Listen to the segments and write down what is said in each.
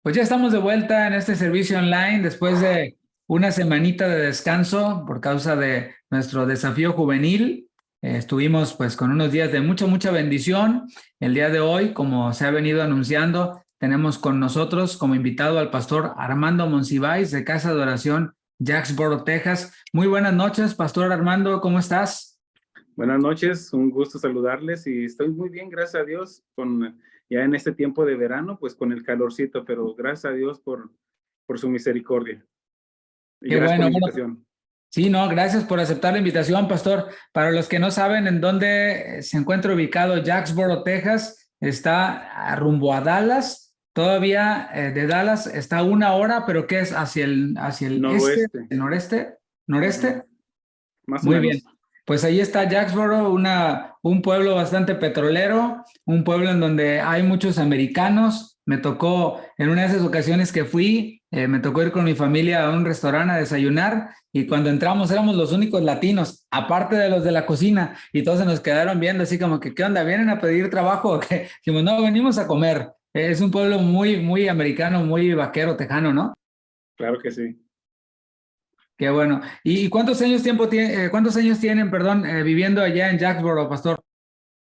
Pues ya estamos de vuelta en este servicio online después de una semanita de descanso por causa de nuestro desafío juvenil. Estuvimos pues con unos días de mucha bendición. El día de hoy, como se ha venido anunciando, tenemos con nosotros como invitado al pastor Armando Monsiváis de Casa de Oración Jacksboro, Texas. Muy buenas noches, pastor Armando, ¿cómo estás? Buenas noches, un gusto saludarles y estoy muy bien, gracias a Dios, ya en este tiempo de verano, pues con el calorcito, pero gracias a Dios por su misericordia. Y Qué gracias por bueno, la bueno. invitación. Sí, no, gracias por aceptar la invitación, pastor. Para los que no saben en dónde se encuentra ubicado Jacksboro, Texas, está rumbo a Dallas. Todavía de Dallas está 1 hora, pero ¿qué es? Hacia el este, Noroeste. el noreste, Ujú. noreste. Más o Muy bien. menos. Pues ahí está Jacksboro, un pueblo bastante petrolero, un pueblo en donde hay muchos americanos. Me tocó, en una de esas ocasiones que fui, me tocó ir con mi familia a un restaurante a desayunar y cuando entramos éramos los únicos latinos, aparte de los de la cocina, y todos se nos quedaron viendo así como que, ¿qué onda? ¿Vienen a pedir trabajo o qué? Dijimos, no, venimos a comer. Es un pueblo muy americano, muy vaquero, tejano, ¿no? Claro que sí. Qué bueno. ¿Y cuántos años tienen, perdón, viviendo allá en Jacksboro, pastor?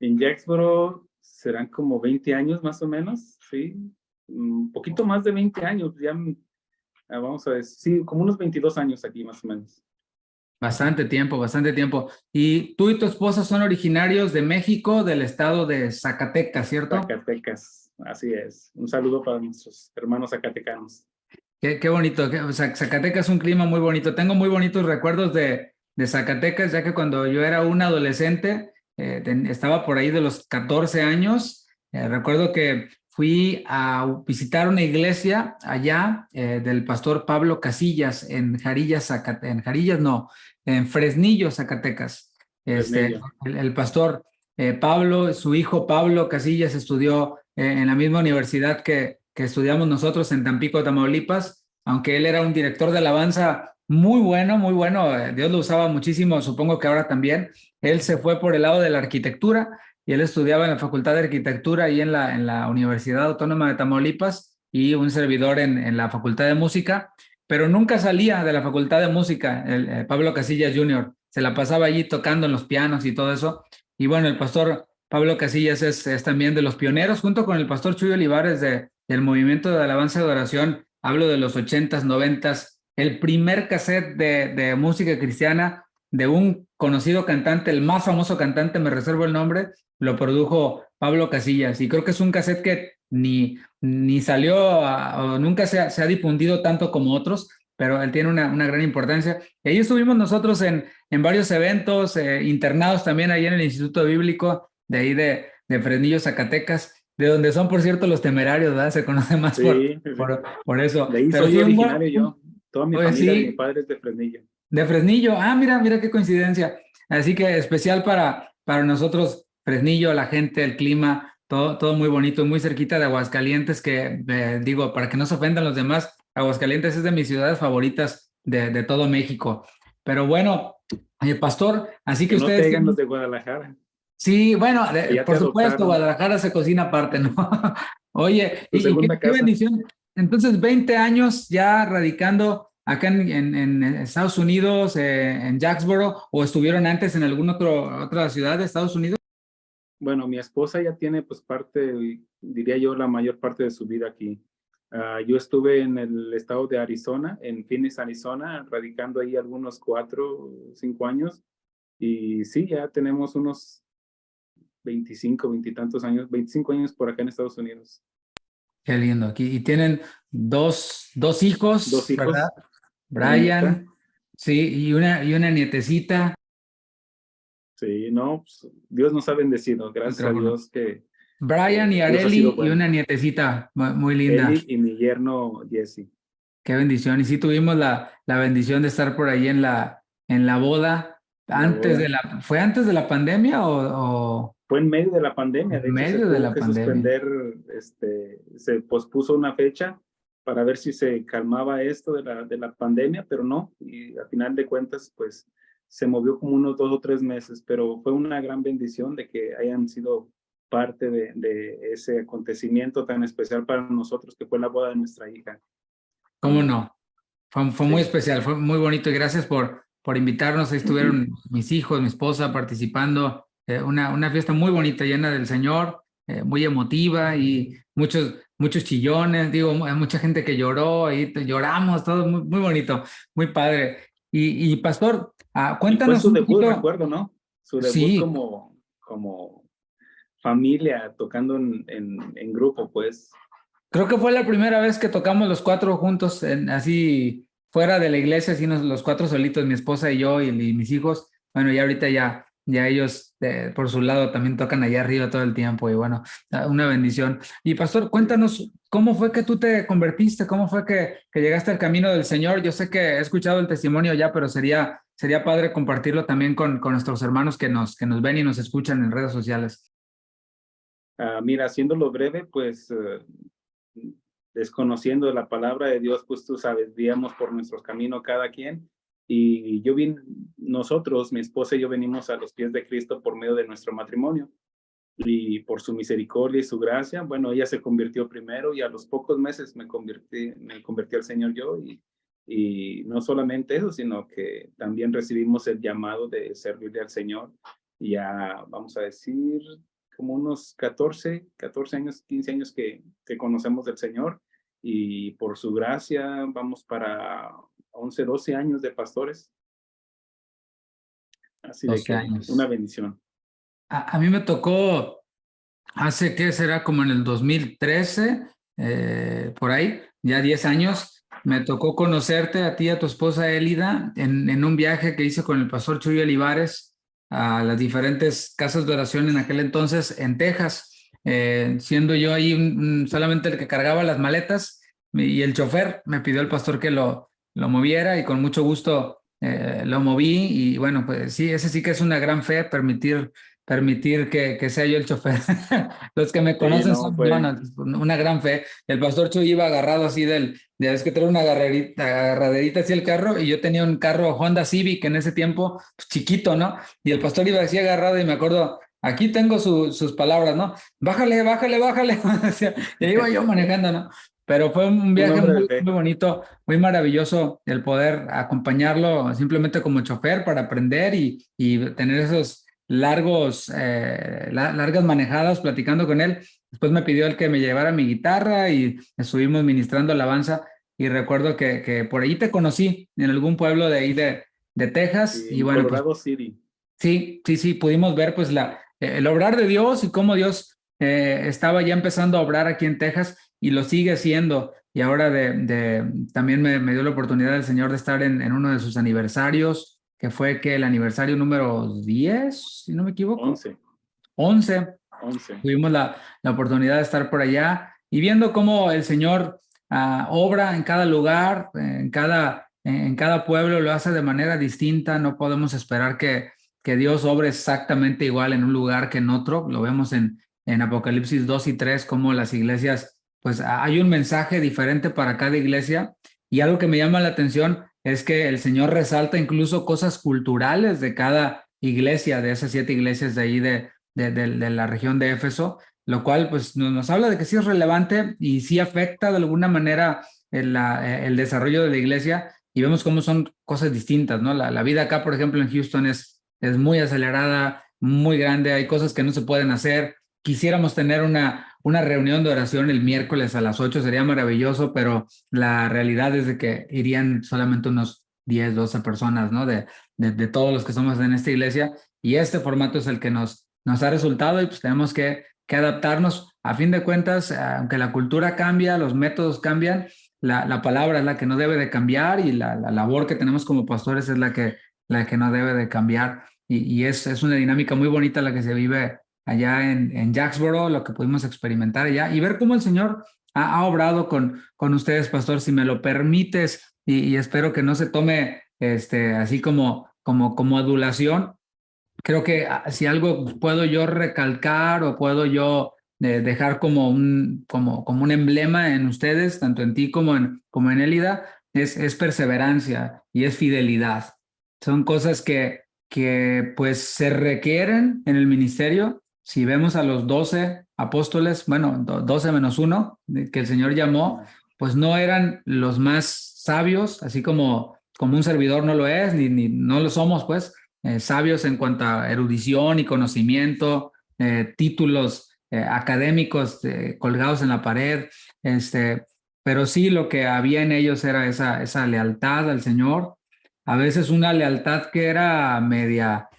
En Jacksboro serán como 20 años más o menos, sí. Un poquito más de 20 años, ya vamos a ver, sí, como unos 22 años aquí más o menos. Bastante tiempo, bastante tiempo. Y tú y tu esposa son originarios de México, del estado de Zacatecas, ¿cierto? Zacatecas, así es. Un saludo para nuestros hermanos zacatecanos. Qué bonito. O sea, Zacatecas es un clima muy bonito. Tengo muy bonitos recuerdos de Zacatecas, ya que cuando yo era un adolescente, estaba por ahí de los 14 años, recuerdo que fui a visitar una iglesia allá del pastor Pablo Casillas en Jarillas, en Jarillas no, en Fresnillo, Zacatecas. Este, Fresnillo. el pastor Pablo, su hijo Pablo Casillas estudió en la misma universidad que estudiamos nosotros en Tampico, Tamaulipas, aunque él era un director de alabanza muy bueno, Dios lo usaba muchísimo, supongo que ahora también. Él se fue por el lado de la arquitectura y él estudiaba en la Facultad de Arquitectura y en la Universidad Autónoma de Tamaulipas y un servidor en la Facultad de Música, pero nunca salía de la Facultad de Música, Pablo Casillas Jr., se la pasaba allí tocando en los pianos y todo eso. Y bueno, el pastor Pablo Casillas es también de los pioneros, junto con el pastor Chuy Olivares del movimiento de alabanza y adoración. Hablo de los 80s, 90s. El primer cassette de música cristiana de un conocido cantante, el más famoso cantante, me reservo el nombre, lo produjo Pablo Casillas. Y creo que es un cassette que ni salió o nunca se ha difundido tanto como otros, pero él tiene una gran importancia. Y ahí estuvimos nosotros en varios eventos, internados también ahí en el Instituto Bíblico, de ahí de Fresnillo, Zacatecas, de donde son, por cierto, los Temerarios, ¿verdad? Se conoce más Sí, por eso. de ahí Pero soy sí, originario yo. Toda mi pues familia de mi sí, padre es de Fresnillo. de Fresnillo. Ah, mira qué coincidencia. Así que especial para nosotros, Fresnillo, la gente, el clima, todo muy bonito, muy cerquita de Aguascalientes, que digo, para que no se ofendan los demás, Aguascalientes es de mis ciudades favoritas de todo México. Pero bueno, pastor, así que Que no te ustedes digan los tienen. de Guadalajara, Sí, bueno, que ya te por supuesto, adoptaron. Guadalajara se cocina aparte, ¿no? Oye, Tu y segunda qué casa. bendición. Entonces, 20 años ya radicando acá en Estados Unidos, en Jacksboro, o estuvieron antes en otra ciudad de Estados Unidos. Bueno, mi esposa ya tiene pues diría yo, la mayor parte de su vida aquí. Yo estuve en el estado de Arizona, en Phoenix, Arizona, radicando ahí algunos 4 o 5 años. Y sí, ya tenemos unos 25, 20 y tantos años, 25 años por acá en Estados Unidos. Qué lindo aquí. Y tienen dos hijos, Dos ¿verdad? hijos, una nieta. Brian, sí, y una nietecita. Sí, no, pues, Dios nos ha bendecido. Gracias a Micrófono. Dios que Brian y Dios ha sido Areli y bueno. una nietecita muy linda. Eli y mi yerno Jesse. Qué bendición. Y sí tuvimos la bendición de estar por ahí en la boda En la boda. ¿fue antes de la pandemia o Fue en medio de la pandemia, en de hecho se medio de tuvo la que pandemia? suspender, se pospuso una fecha para ver si se calmaba esto de la pandemia, pero no, y a final de cuentas, pues se movió como unos 2 o 3 meses, pero fue una gran bendición de que hayan sido parte de ese acontecimiento tan especial para nosotros que fue la boda de nuestra hija. ¿Cómo no? Fue muy Sí. especial, fue muy bonito y gracias por invitarnos. Ahí estuvieron mis hijos, mi esposa participando. Una fiesta muy bonita, llena del Señor, muy emotiva y muchos chillones. Digo, hay mucha gente que lloró, ahí lloramos, todo muy, muy bonito, muy padre. Y Pastor, Y fue cuéntanos su un debut, poquito. recuerdo, ¿no? Su debut Sí, como familia, tocando en grupo, pues. creo que fue la primera vez que tocamos los cuatro juntos, así fuera de la iglesia, así los cuatro solitos, mi esposa y yo y mis hijos. Bueno, y ahorita ya ellos por su lado también tocan allá arriba todo el tiempo y bueno, una bendición. Y Pastor, cuéntanos, ¿cómo fue que tú te convertiste? ¿Cómo fue que llegaste al camino del Señor? Yo sé que he escuchado el testimonio ya, pero sería padre compartirlo también con nuestros hermanos que nos ven y nos escuchan en redes sociales. Mira, haciéndolo breve, pues desconociendo la palabra de Dios, pues tú sabes, guiamos por nuestros caminos cada quien. Y nosotros, mi esposa y yo venimos a los pies de Cristo por medio de nuestro matrimonio. Y por su misericordia y su gracia, bueno, ella se convirtió primero y a los pocos meses me convertí al Señor yo. Y no solamente eso, sino que también recibimos el llamado de servirle al Señor. Y ya, vamos a decir, como unos 14 años, 15 años que conocemos del Señor. Y por su gracia vamos para 11 12 años de pastores. Así de 12 que una años. bendición. A mí me tocó hace que será como en el 2013, por ahí, ya 10 años, me tocó conocerte a ti y a tu esposa Elida en un viaje que hice con el pastor Chuy Olivares a las diferentes casas de oración en aquel entonces en Texas, siendo yo ahí solamente el que cargaba las maletas y el chofer me pidió el pastor que lo moviera y con mucho gusto lo moví y bueno, pues sí, ese sí que es una gran fe, permitir que sea yo el chofer. Los que me Sí, conocen no, son fue una gran fe. El pastor Chuy iba agarrado así es que trae una agarraderita así el carro y yo tenía un carro Honda Civic en ese tiempo, pues, chiquito, ¿no? Y el pastor iba así agarrado y me acuerdo, aquí tengo sus palabras, ¿no? Bájale, bájale, bájale. Y ahí iba yo manejando, ¿no? Pero fue un un viaje hombre de muy, fe. muy bonito, muy maravilloso el poder acompañarlo simplemente como chofer para aprender y tener esos largas manejadas platicando con él. Después me pidió el que me llevara mi guitarra y estuvimos ministrando alabanza. Y recuerdo que por ahí te conocí en algún pueblo de ahí de Texas. Y En bueno, pues Colorado City. sí, pudimos ver pues el obrar de Dios y cómo Dios estaba ya empezando a obrar aquí en Texas y lo sigue haciendo. Y ahora también me dio la oportunidad del Señor de estar en uno de sus aniversarios, que fue que el aniversario número 10 si no me equivoco, 11. 11. 11. Tuvimos la oportunidad de estar por allá y viendo cómo el Señor obra en cada lugar, en cada pueblo, lo hace de manera distinta. No podemos esperar que Dios obre exactamente igual en un lugar que en otro. Lo vemos en Apocalipsis 2 y 3, cómo las iglesias, pues hay un mensaje diferente para cada iglesia. Y algo que me llama la atención es que el Señor resalta incluso cosas culturales de cada iglesia, de esas 7 iglesias de ahí de la región de Éfeso, lo cual pues nos habla de que sí es relevante y sí afecta de alguna manera el desarrollo de la iglesia y vemos cómo son cosas distintas, ¿no? La vida acá, por ejemplo, en Houston es muy acelerada, muy grande, hay cosas que no se pueden hacer. Quisiéramos tener una reunión de oración el miércoles a las 8, sería maravilloso, pero la realidad es de que irían solamente unos 10, 12 personas, ¿no? De todos los que somos en esta iglesia y este formato es el que nos ha resultado y pues tenemos que adaptarnos. A fin de cuentas, aunque la cultura cambia, los métodos cambian, la palabra es la que no debe de cambiar y la labor que tenemos como pastores es la que no debe de cambiar. Y es una dinámica muy bonita la que se vive allá en Jacksboro, lo que pudimos experimentar allá y ver cómo el Señor ha obrado con ustedes, pastor, si me lo permites, y espero que no se tome así como adulación. Creo que si algo puedo yo recalcar o puedo yo dejar como un emblema en ustedes, tanto en ti como en Elida, es perseverancia y es fidelidad. Son cosas que pues se requieren en el ministerio si vemos a los 12 apóstoles, bueno, 12 menos uno, que el Señor llamó, pues no eran los más sabios, así como un servidor no lo es, ni no lo somos, pues, sabios en cuanto a erudición y conocimiento, títulos académicos colgados en la pared, pero sí lo que había en ellos era esa lealtad al Señor, a veces una lealtad que era media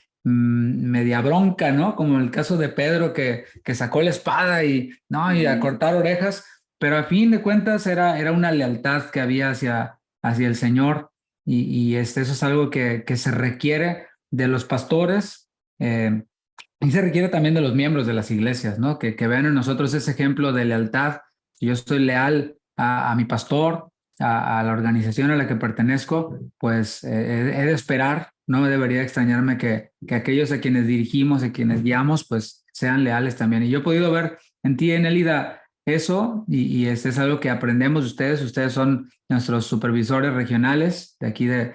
bronca, ¿no? Como el caso de Pedro que sacó la espada y a cortar orejas, pero a fin de cuentas era una lealtad que había hacia el Señor y eso es algo que se requiere de los pastores y se requiere también de los miembros de las iglesias, ¿no? Que vean en nosotros ese ejemplo de lealtad. Yo estoy leal a mi pastor, a la organización a la que pertenezco, pues he de esperar, no debería extrañarme que aquellos a quienes dirigimos, a quienes guiamos, pues sean leales también. Y yo he podido ver en ti, en Elida, eso, y este es algo que aprendemos de ustedes. Ustedes son nuestros supervisores regionales de aquí de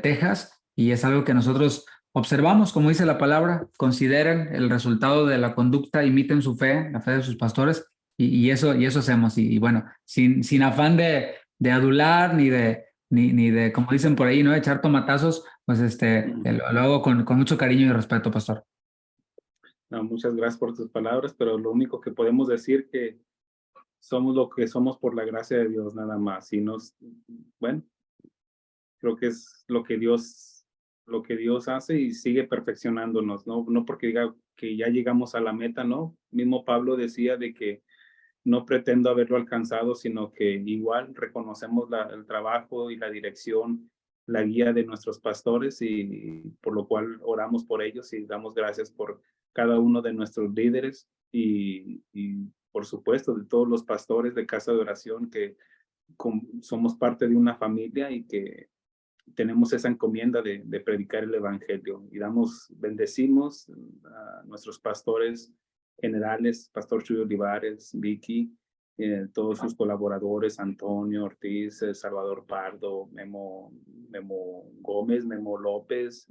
Texas, y es algo que nosotros observamos, como dice la palabra, consideren el resultado de la conducta, imiten su fe, la fe de sus pastores, y eso hacemos. Y bueno, sin afán de adular ni de, como dicen por ahí, ¿no? Echar tomatazos, pues lo hago con mucho cariño y respeto, pastor. No, muchas gracias por tus palabras, pero lo único que podemos decir que somos lo que somos por la gracia de Dios nada más. Y bueno, creo que es lo que Dios hace y sigue perfeccionándonos, ¿no? No porque diga que ya llegamos a la meta, ¿no? Mismo Pablo decía de que no pretendo haberlo alcanzado, sino que igual reconocemos el trabajo y la dirección, la guía de nuestros pastores y por lo cual oramos por ellos y damos gracias por cada uno de nuestros líderes y por supuesto de todos los pastores de Casa de Oración que somos parte de una familia y que tenemos esa encomienda de predicar el evangelio y bendecimos a nuestros pastores generales, Pastor Chuy Olivares, Vicky, todos sus colaboradores, Antonio Ortiz, Salvador Pardo, Memo Gómez, Memo López,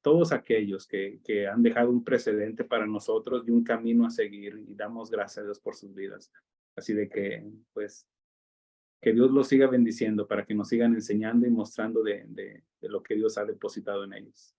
todos aquellos que han dejado un precedente para nosotros y un camino a seguir y damos gracias a Dios por sus vidas. Así de que, pues, que Dios los siga bendiciendo para que nos sigan enseñando y mostrando de lo que Dios ha depositado en ellos.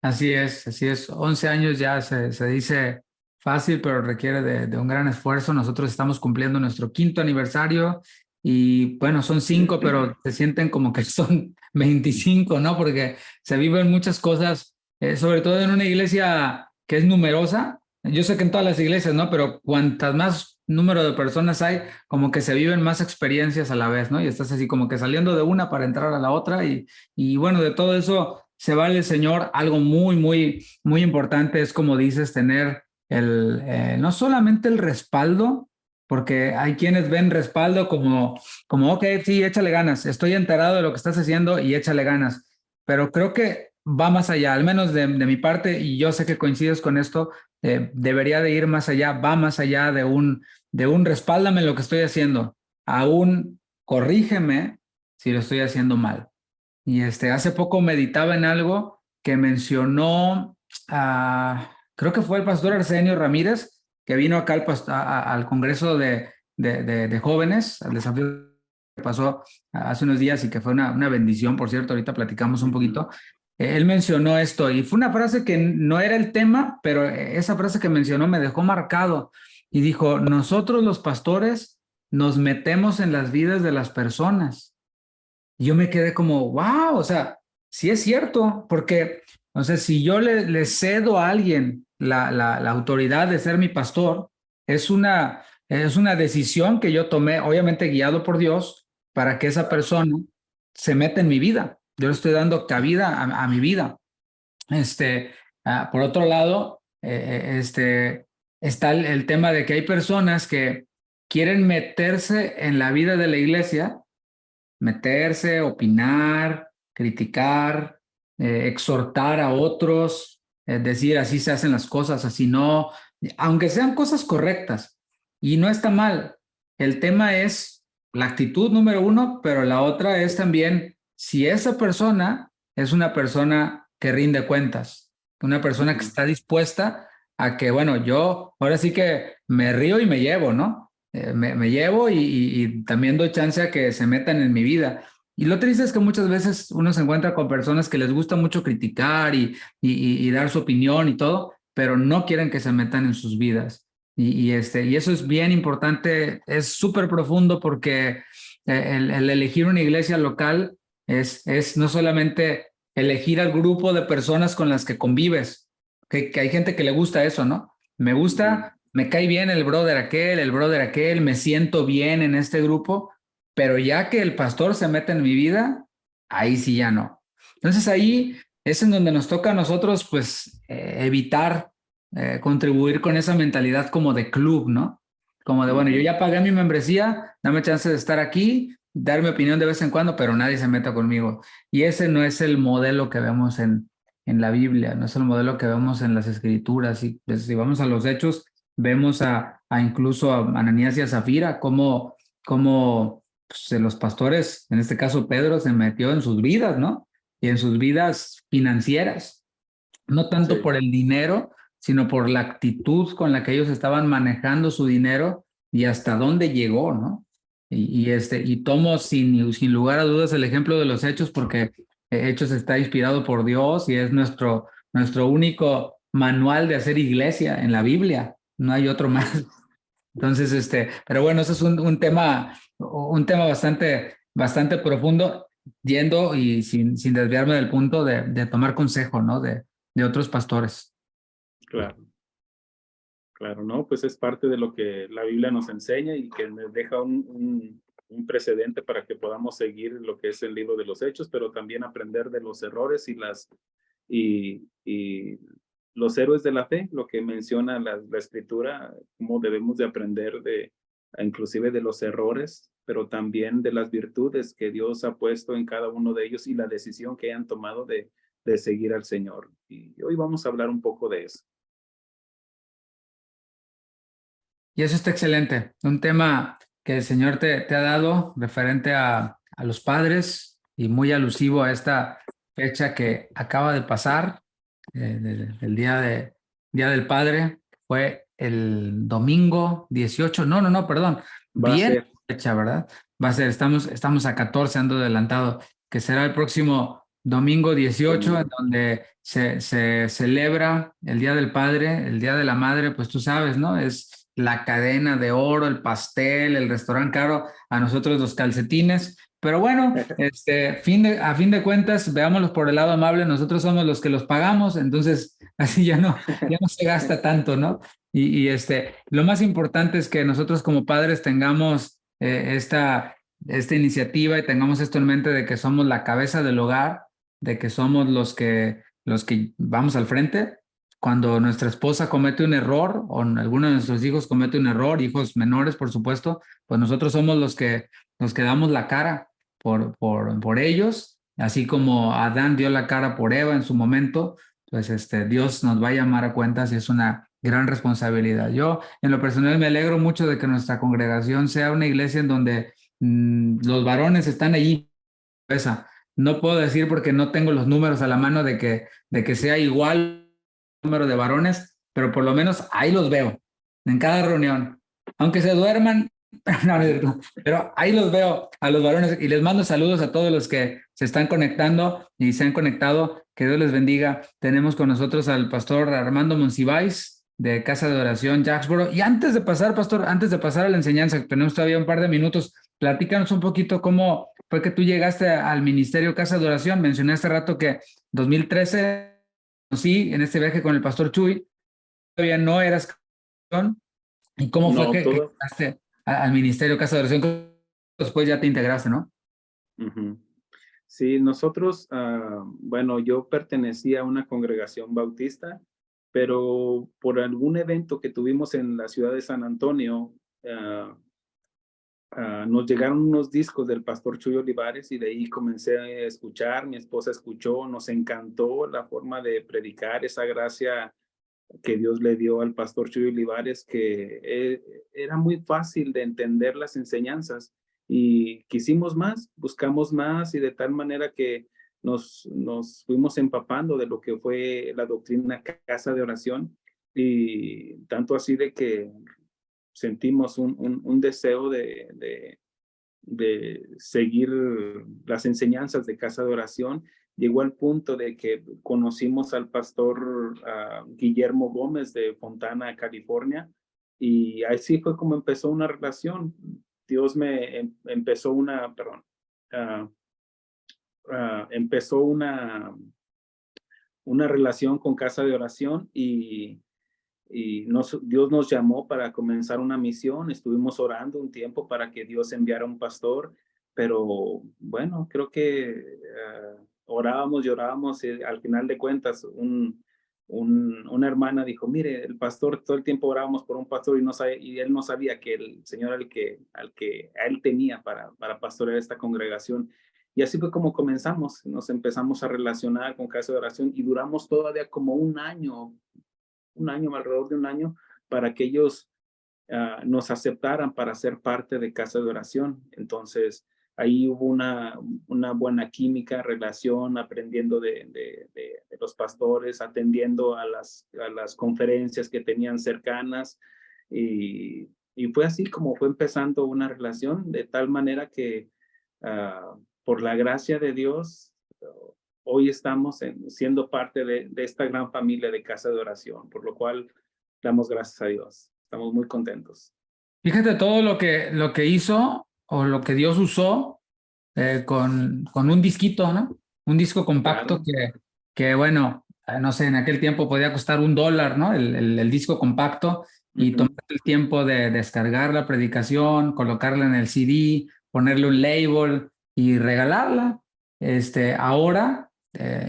Así es. 11 años ya se dice fácil, pero requiere de un gran esfuerzo. Nosotros estamos cumpliendo nuestro 5º aniversario y bueno, son 5, pero se sienten como que son 25, ¿no? Porque se viven muchas cosas, sobre todo en una iglesia que es numerosa. Yo sé que en todas las iglesias, ¿no? Pero cuantas más número de personas hay, como que se viven más experiencias a la vez, ¿no? Y estás así como que saliendo de una para entrar a la otra y bueno, de todo eso se vale el Señor. Algo muy importante es, como dices, tener no solamente el respaldo, porque hay quienes ven respaldo como, ok, sí, échale ganas, estoy enterado de lo que estás haciendo y échale ganas, pero creo que va más allá, al menos de mi parte, y yo sé que coincides con esto, debería de ir más allá, va más allá de un respáldame en lo que estoy haciendo, aún corrígeme si lo estoy haciendo mal. Y hace poco meditaba en algo que mencionó, creo que fue el pastor Arsenio Ramírez, que vino acá al Congreso de Jóvenes, al desafío que pasó hace unos días y que fue una bendición, por cierto, ahorita platicamos un poquito. Él mencionó esto y fue una frase que no era el tema, pero esa frase que mencionó me dejó marcado y dijo, nosotros los pastores nos metemos en las vidas de las personas. Y yo me quedé como, wow, o sea, sí es cierto, porque, o sea, si yo le cedo a alguien la autoridad de ser mi pastor, es una decisión que yo tomé, obviamente guiado por Dios, para que esa persona se meta en mi vida. Yo le estoy dando cabida a mi vida. Por otro lado, está el tema de que hay personas que quieren meterse en la vida de la iglesia, meterse, opinar, criticar, exhortar a otros, decir así se hacen las cosas, así no, aunque sean cosas correctas y no está mal. El tema es la actitud número uno, pero la otra es también si esa persona es una persona que rinde cuentas, una persona que está dispuesta a que, bueno, yo ahora sí que me río y me llevo, ¿no? Me llevo y también doy chance a que se metan en mi vida. Y lo triste es que muchas veces uno se encuentra con personas que les gusta mucho criticar y dar su opinión y todo, pero no quieren que se metan en sus vidas. Y eso es bien importante, es súper profundo porque el elegir una iglesia local es no solamente elegir al grupo de personas con las que convives, que hay gente que le gusta eso, ¿no? Me Ujú. gusta, me cae bien el brother aquel, me siento bien en este grupo, pero ya que el pastor se mete en mi vida, ahí sí ya no. Entonces ahí es en donde nos toca a nosotros, pues, evitar contribuir con esa mentalidad como de club, ¿no? Como de, bueno, yo Ujú. ya pagué mi membresía, dame chance de estar aquí, dar mi opinión de vez en cuando, pero nadie se meta conmigo. Y ese no es el modelo que vemos en la Biblia, no es el modelo que vemos en las escrituras. Y pues, si vamos a los hechos, vemos a incluso a Ananías y a Zafira, como pues, los pastores, en este caso Pedro, se metió en sus vidas, ¿no? Y en sus vidas financieras, no tanto Sí, por el dinero, sino por la actitud con la que ellos estaban manejando su dinero y hasta dónde llegó, ¿no? Y tomo sin lugar a dudas el ejemplo de los Hechos porque Hechos está inspirado por Dios y es nuestro único manual de hacer iglesia en la Biblia. No hay otro más. sí, Entonces, pero bueno, eso es un tema bastante profundo, yendo y sin desviarme del punto de tomar consejo, ¿no? De otros pastores. claro. Claro, ¿no? Pues es parte de lo que la Biblia nos enseña y que nos deja un precedente para que podamos seguir lo que es el libro de los Hechos, pero también aprender de los errores y los héroes de la fe, lo que menciona la Escritura, cómo debemos de aprender inclusive de los errores, pero también de las virtudes que Dios ha puesto en cada uno de ellos y la decisión que han tomado de seguir al Señor. Y hoy vamos a hablar un poco de eso. Y eso está excelente. Un tema que el Señor te ha dado referente a los padres y muy alusivo a esta fecha que acaba de pasar, el Día del Padre, fue el domingo 18. No, perdón, Va a bien ser. fecha, ¿verdad? Va a ser, estamos a 14, ando adelantado, que será el próximo domingo 18, en Domingo. donde se celebra el Día del Padre, el Día de la Madre, pues tú sabes, ¿no? Es la cadena de oro, el pastel, el restaurante caro, a nosotros los calcetines. Pero bueno, a fin de cuentas, veámoslo por el lado amable, nosotros somos los que los pagamos, entonces así ya no se gasta tanto, ¿no? Lo más importante es que nosotros como padres tengamos esta iniciativa y tengamos esto en mente de que somos la cabeza del hogar, de que somos los que vamos al frente. Cuando nuestra esposa comete un error o alguno de nuestros hijos comete un error, hijos menores, por supuesto, pues nosotros somos los que damos la cara por ellos, así como Adán dio la cara por Eva en su momento, pues Dios nos va a llamar a cuentas y es una gran responsabilidad. Yo, en lo personal, me alegro mucho de que nuestra congregación sea una iglesia en donde los varones están allí. Esa. No puedo decir porque no tengo los números a la mano de que sea igual el número de varones, pero por lo menos ahí los veo en cada reunión. Aunque se duerman, no, pero ahí los veo a los varones y les mando saludos a todos los que se están conectando y se han conectado. Que Dios les bendiga. Tenemos con nosotros al pastor Armando Monsiváis de Casa de Oración Jacksboro. Y antes de pasar, pastor, antes de pasar a la enseñanza, tenemos todavía un par de minutos, platícanos un poquito cómo fue que tú llegaste al Ministerio Casa de Oración. Mencioné hace rato que 2013, sí, en este viaje con el pastor Chuy, todavía no eras católico. ¿Y cómo fue No, que todo. llegaste al Ministerio Casa de Oración? Después ya te integraste, ¿no? Ujú. Sí, nosotros, bueno, yo pertenecía a una congregación bautista, pero por algún evento que tuvimos en la ciudad de San Antonio, ah, nos llegaron unos discos del pastor Chuy Olivares y de ahí comencé a escuchar, mi esposa escuchó, nos encantó la forma de predicar, esa gracia que Dios le dio al pastor Chuy Olivares, que era muy fácil de entender las enseñanzas y quisimos más, buscamos más y de tal manera que nos fuimos empapando de lo que fue la doctrina Casa de Oración y tanto así de que sentimos un deseo de seguir las enseñanzas de Casa de Oración. Llegó al punto de que conocimos al pastor Guillermo Gómez de Fontana, California, y así fue como empezó una relación. Dios me empezó uh, empezó una relación con Casa de Oración, y Dios nos llamó para comenzar una misión. Estuvimos orando un tiempo para que Dios enviara un pastor, pero bueno, creo que orábamos y orábamos, y al final de cuentas una hermana dijo, mire, el pastor, todo el tiempo orábamos por un pastor, y él no sabía que el Señor al que a él tenía para pastorear esta congregación. Y así fue como comenzamos, nos empezamos a relacionar con Casa de Oración, y duramos todavía como alrededor de un año, para que ellos nos aceptaran para ser parte de Casa de Oración. Entonces, ahí hubo una buena química, relación, aprendiendo de los pastores, atendiendo a las conferencias que tenían cercanas, y fue así como fue empezando una relación, de tal manera que por la gracia de Dios, hoy estamos siendo parte de esta gran familia de Casa de Oración, por lo cual damos gracias a Dios. Estamos muy contentos. Fíjate todo lo que hizo o lo que Dios usó con un disquito, ¿no? Un disco compacto Claro. que bueno, no sé, en aquel tiempo podía costar $1, ¿no? El disco compacto, y tomar el tiempo de descargar la predicación, colocarla en el CD, ponerle un label y regalarla. Ahora,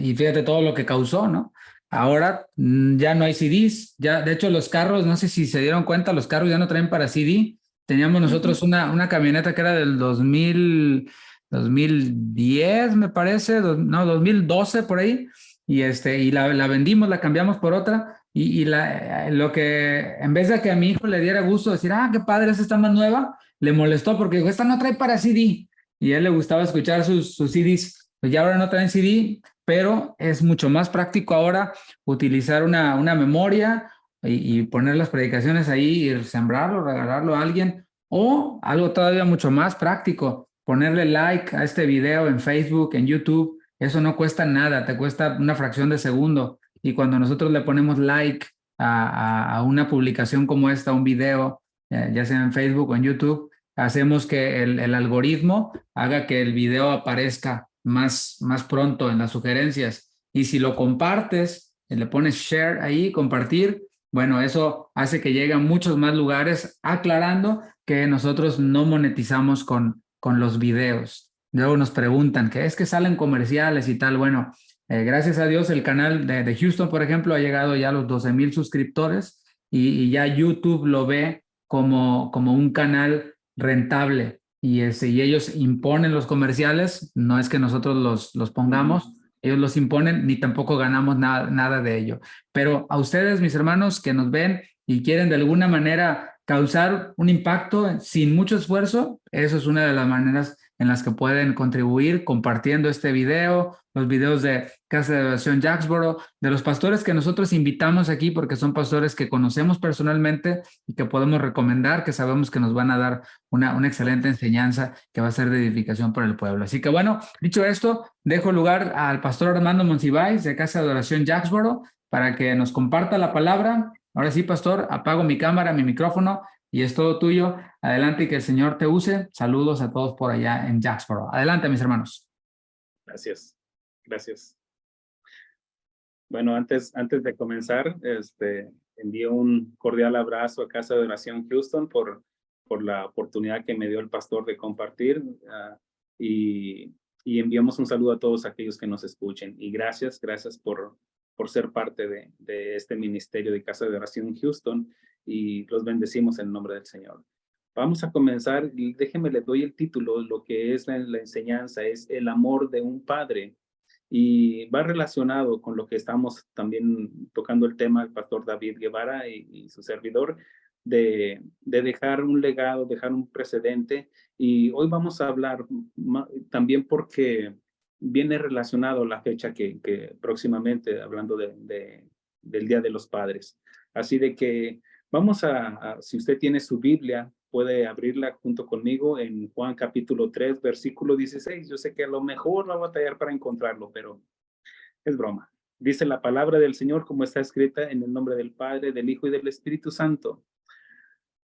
y fíjate todo lo que causó, ¿no? Ahora ya no hay CDs, ya, de hecho los carros, no sé si se dieron cuenta, los carros ya no traen para CD. Teníamos nosotros una camioneta que era del 2010, me parece, no, 2012 por ahí, y la vendimos, la cambiamos por otra, lo que, en vez de que a mi hijo le diera gusto decir, qué padre, esta está más nueva, le molestó porque dijo, esta no trae para CD, y a él le gustaba escuchar sus CDs, pues ya ahora no traen CD, pero es mucho más práctico ahora utilizar una memoria y poner las predicaciones ahí y sembrarlo, regalarlo a alguien, o algo todavía mucho más práctico, ponerle like a este video en Facebook, en YouTube. Eso no cuesta nada, te cuesta una fracción de segundo, y cuando nosotros le ponemos like a una publicación como esta, un video, ya sea en Facebook o en YouTube, hacemos que el algoritmo haga que el video aparezca más pronto en las sugerencias. Y si lo compartes, le pones share ahí, compartir, bueno, eso hace que llegue a muchos más lugares, aclarando que nosotros no monetizamos con los videos. Luego nos preguntan, ¿qué es que salen comerciales y tal? Bueno, gracias a Dios el canal de Houston, por ejemplo, ha llegado ya a los 12,000 suscriptores, y ya YouTube lo ve como un canal rentable, y ellos imponen los comerciales, no es que nosotros los pongamos, ellos los imponen, ni tampoco ganamos nada de ello. Pero a ustedes, mis hermanos, que nos ven y quieren de alguna manera causar un impacto sin mucho esfuerzo, eso es una de las maneras en las que pueden contribuir compartiendo este video, los videos de Casa de Oración Jacksboro, de los pastores que nosotros invitamos aquí, porque son pastores que conocemos personalmente y que podemos recomendar, que sabemos que nos van a dar una excelente enseñanza que va a ser de edificación para el pueblo. Así que bueno, dicho esto, dejo lugar al pastor Armando Monsiváis de Casa de Oración Jacksboro para que nos comparta la palabra. Ahora sí, pastor, apago mi cámara, mi micrófono, y es todo tuyo. Adelante y que el Señor te use. Saludos a todos por allá en Jacksboro. Adelante, mis hermanos. Gracias. Gracias. Bueno, antes de comenzar, envío un cordial abrazo a Casa de Oración Houston por la oportunidad que me dio el pastor de compartir, y enviamos un saludo a todos aquellos que nos escuchen. Y gracias por ser parte de este ministerio de Casa de Oración Houston, y los bendecimos en el nombre del Señor. Vamos a comenzar, y déjenme, les doy el título. Lo que es la enseñanza es el amor de un padre. Y va relacionado con lo que estamos también tocando el tema del pastor David Guevara y su servidor, de dejar un legado, dejar un precedente. Y hoy vamos a hablar también porque viene relacionado la fecha que próximamente, hablando del Día de los Padres. Así de que vamos si usted tiene su Biblia, puede abrirla junto conmigo en Juan capítulo 3, versículo 16. Yo sé que a lo mejor va a batallar para encontrarlo, pero es broma. Dice la palabra del Señor como está escrita en el nombre del Padre, del Hijo y del Espíritu Santo.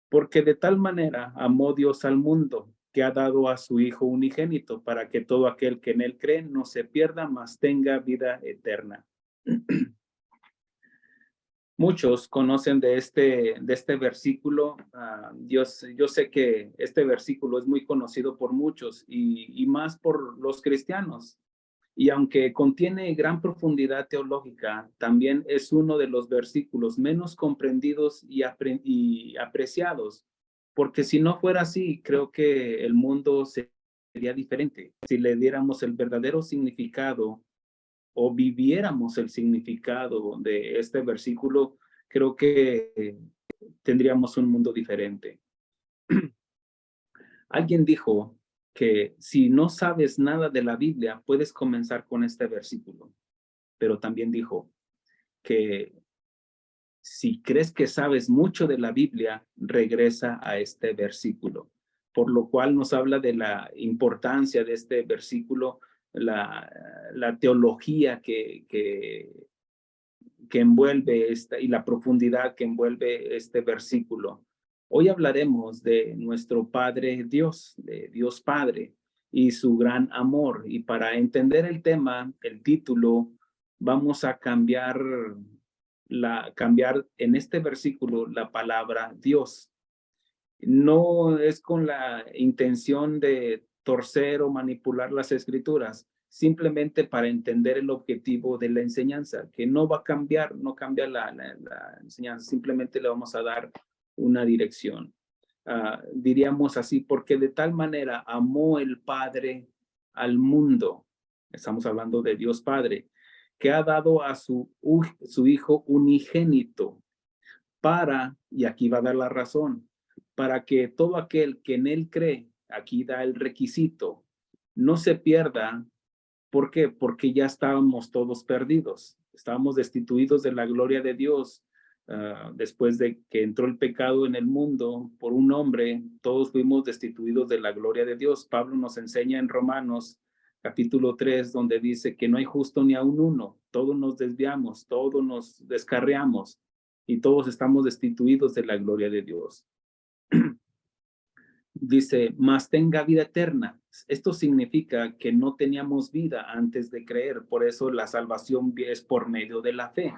Porque de tal manera amó Dios al mundo, que ha dado a su Hijo unigénito, para que todo aquel que en él cree no se pierda, mas tenga vida eterna. Muchos conocen de este versículo. Yo sé que este versículo es muy conocido por muchos y más por los cristianos. Y aunque contiene gran profundidad teológica, también es uno de los versículos menos comprendidos y apreciados, porque si no fuera así, creo que el mundo sería diferente. Si le diéramos el verdadero significado o viviéramos el significado de este versículo, creo que tendríamos un mundo diferente. Alguien dijo que si no sabes nada de la Biblia, puedes comenzar con este versículo, pero también dijo que si crees que sabes mucho de la Biblia, regresa a este versículo, por lo cual nos habla de la importancia de este versículo, la teología que envuelve y la profundidad que envuelve este versículo. Hoy hablaremos de nuestro Padre Dios, de Dios Padre y su gran amor. Y para entender el tema, el título, vamos a cambiar en este versículo la palabra Dios. No es con la intención de torcer o manipular las escrituras, simplemente para entender el objetivo de la enseñanza, que no va a cambiar, no cambia la enseñanza, simplemente le vamos a dar una dirección. Diríamos así, porque de tal manera amó el Padre al mundo, estamos hablando de Dios Padre, que ha dado a su Hijo unigénito y aquí va a dar la razón, para que todo aquel que en él cree, aquí da el requisito, no se pierda. ¿Por qué? Porque ya estábamos todos perdidos, estábamos destituidos de la gloria de Dios. Después de que entró el pecado en el mundo por un hombre, todos fuimos destituidos de la gloria de Dios. Pablo nos enseña en Romanos capítulo 3, donde dice que no hay justo ni aun uno, todos nos desviamos, todos nos descarriamos y todos estamos destituidos de la gloria de Dios. Dice, mas tenga vida eterna. Esto significa que no teníamos vida antes de creer, por eso la salvación es por medio de la fe.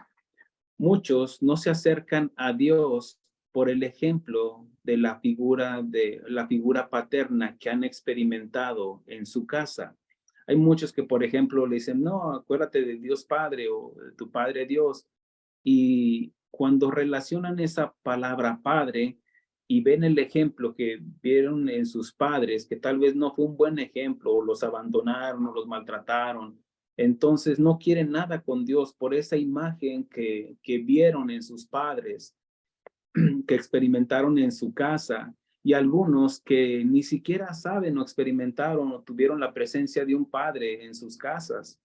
Muchos no se acercan a Dios por el ejemplo de la figura paterna que han experimentado en su casa. Hay muchos que, por ejemplo, le dicen, no, acuérdate de Dios Padre o de tu Padre Dios. Y cuando relacionan esa palabra padre y ven el ejemplo que vieron en sus padres, que tal vez no fue un buen ejemplo, o los abandonaron o los maltrataron, entonces no quieren nada con Dios por esa imagen que vieron en sus padres, que experimentaron en su casa, y algunos que ni siquiera saben o experimentaron o tuvieron la presencia de un padre en sus casas.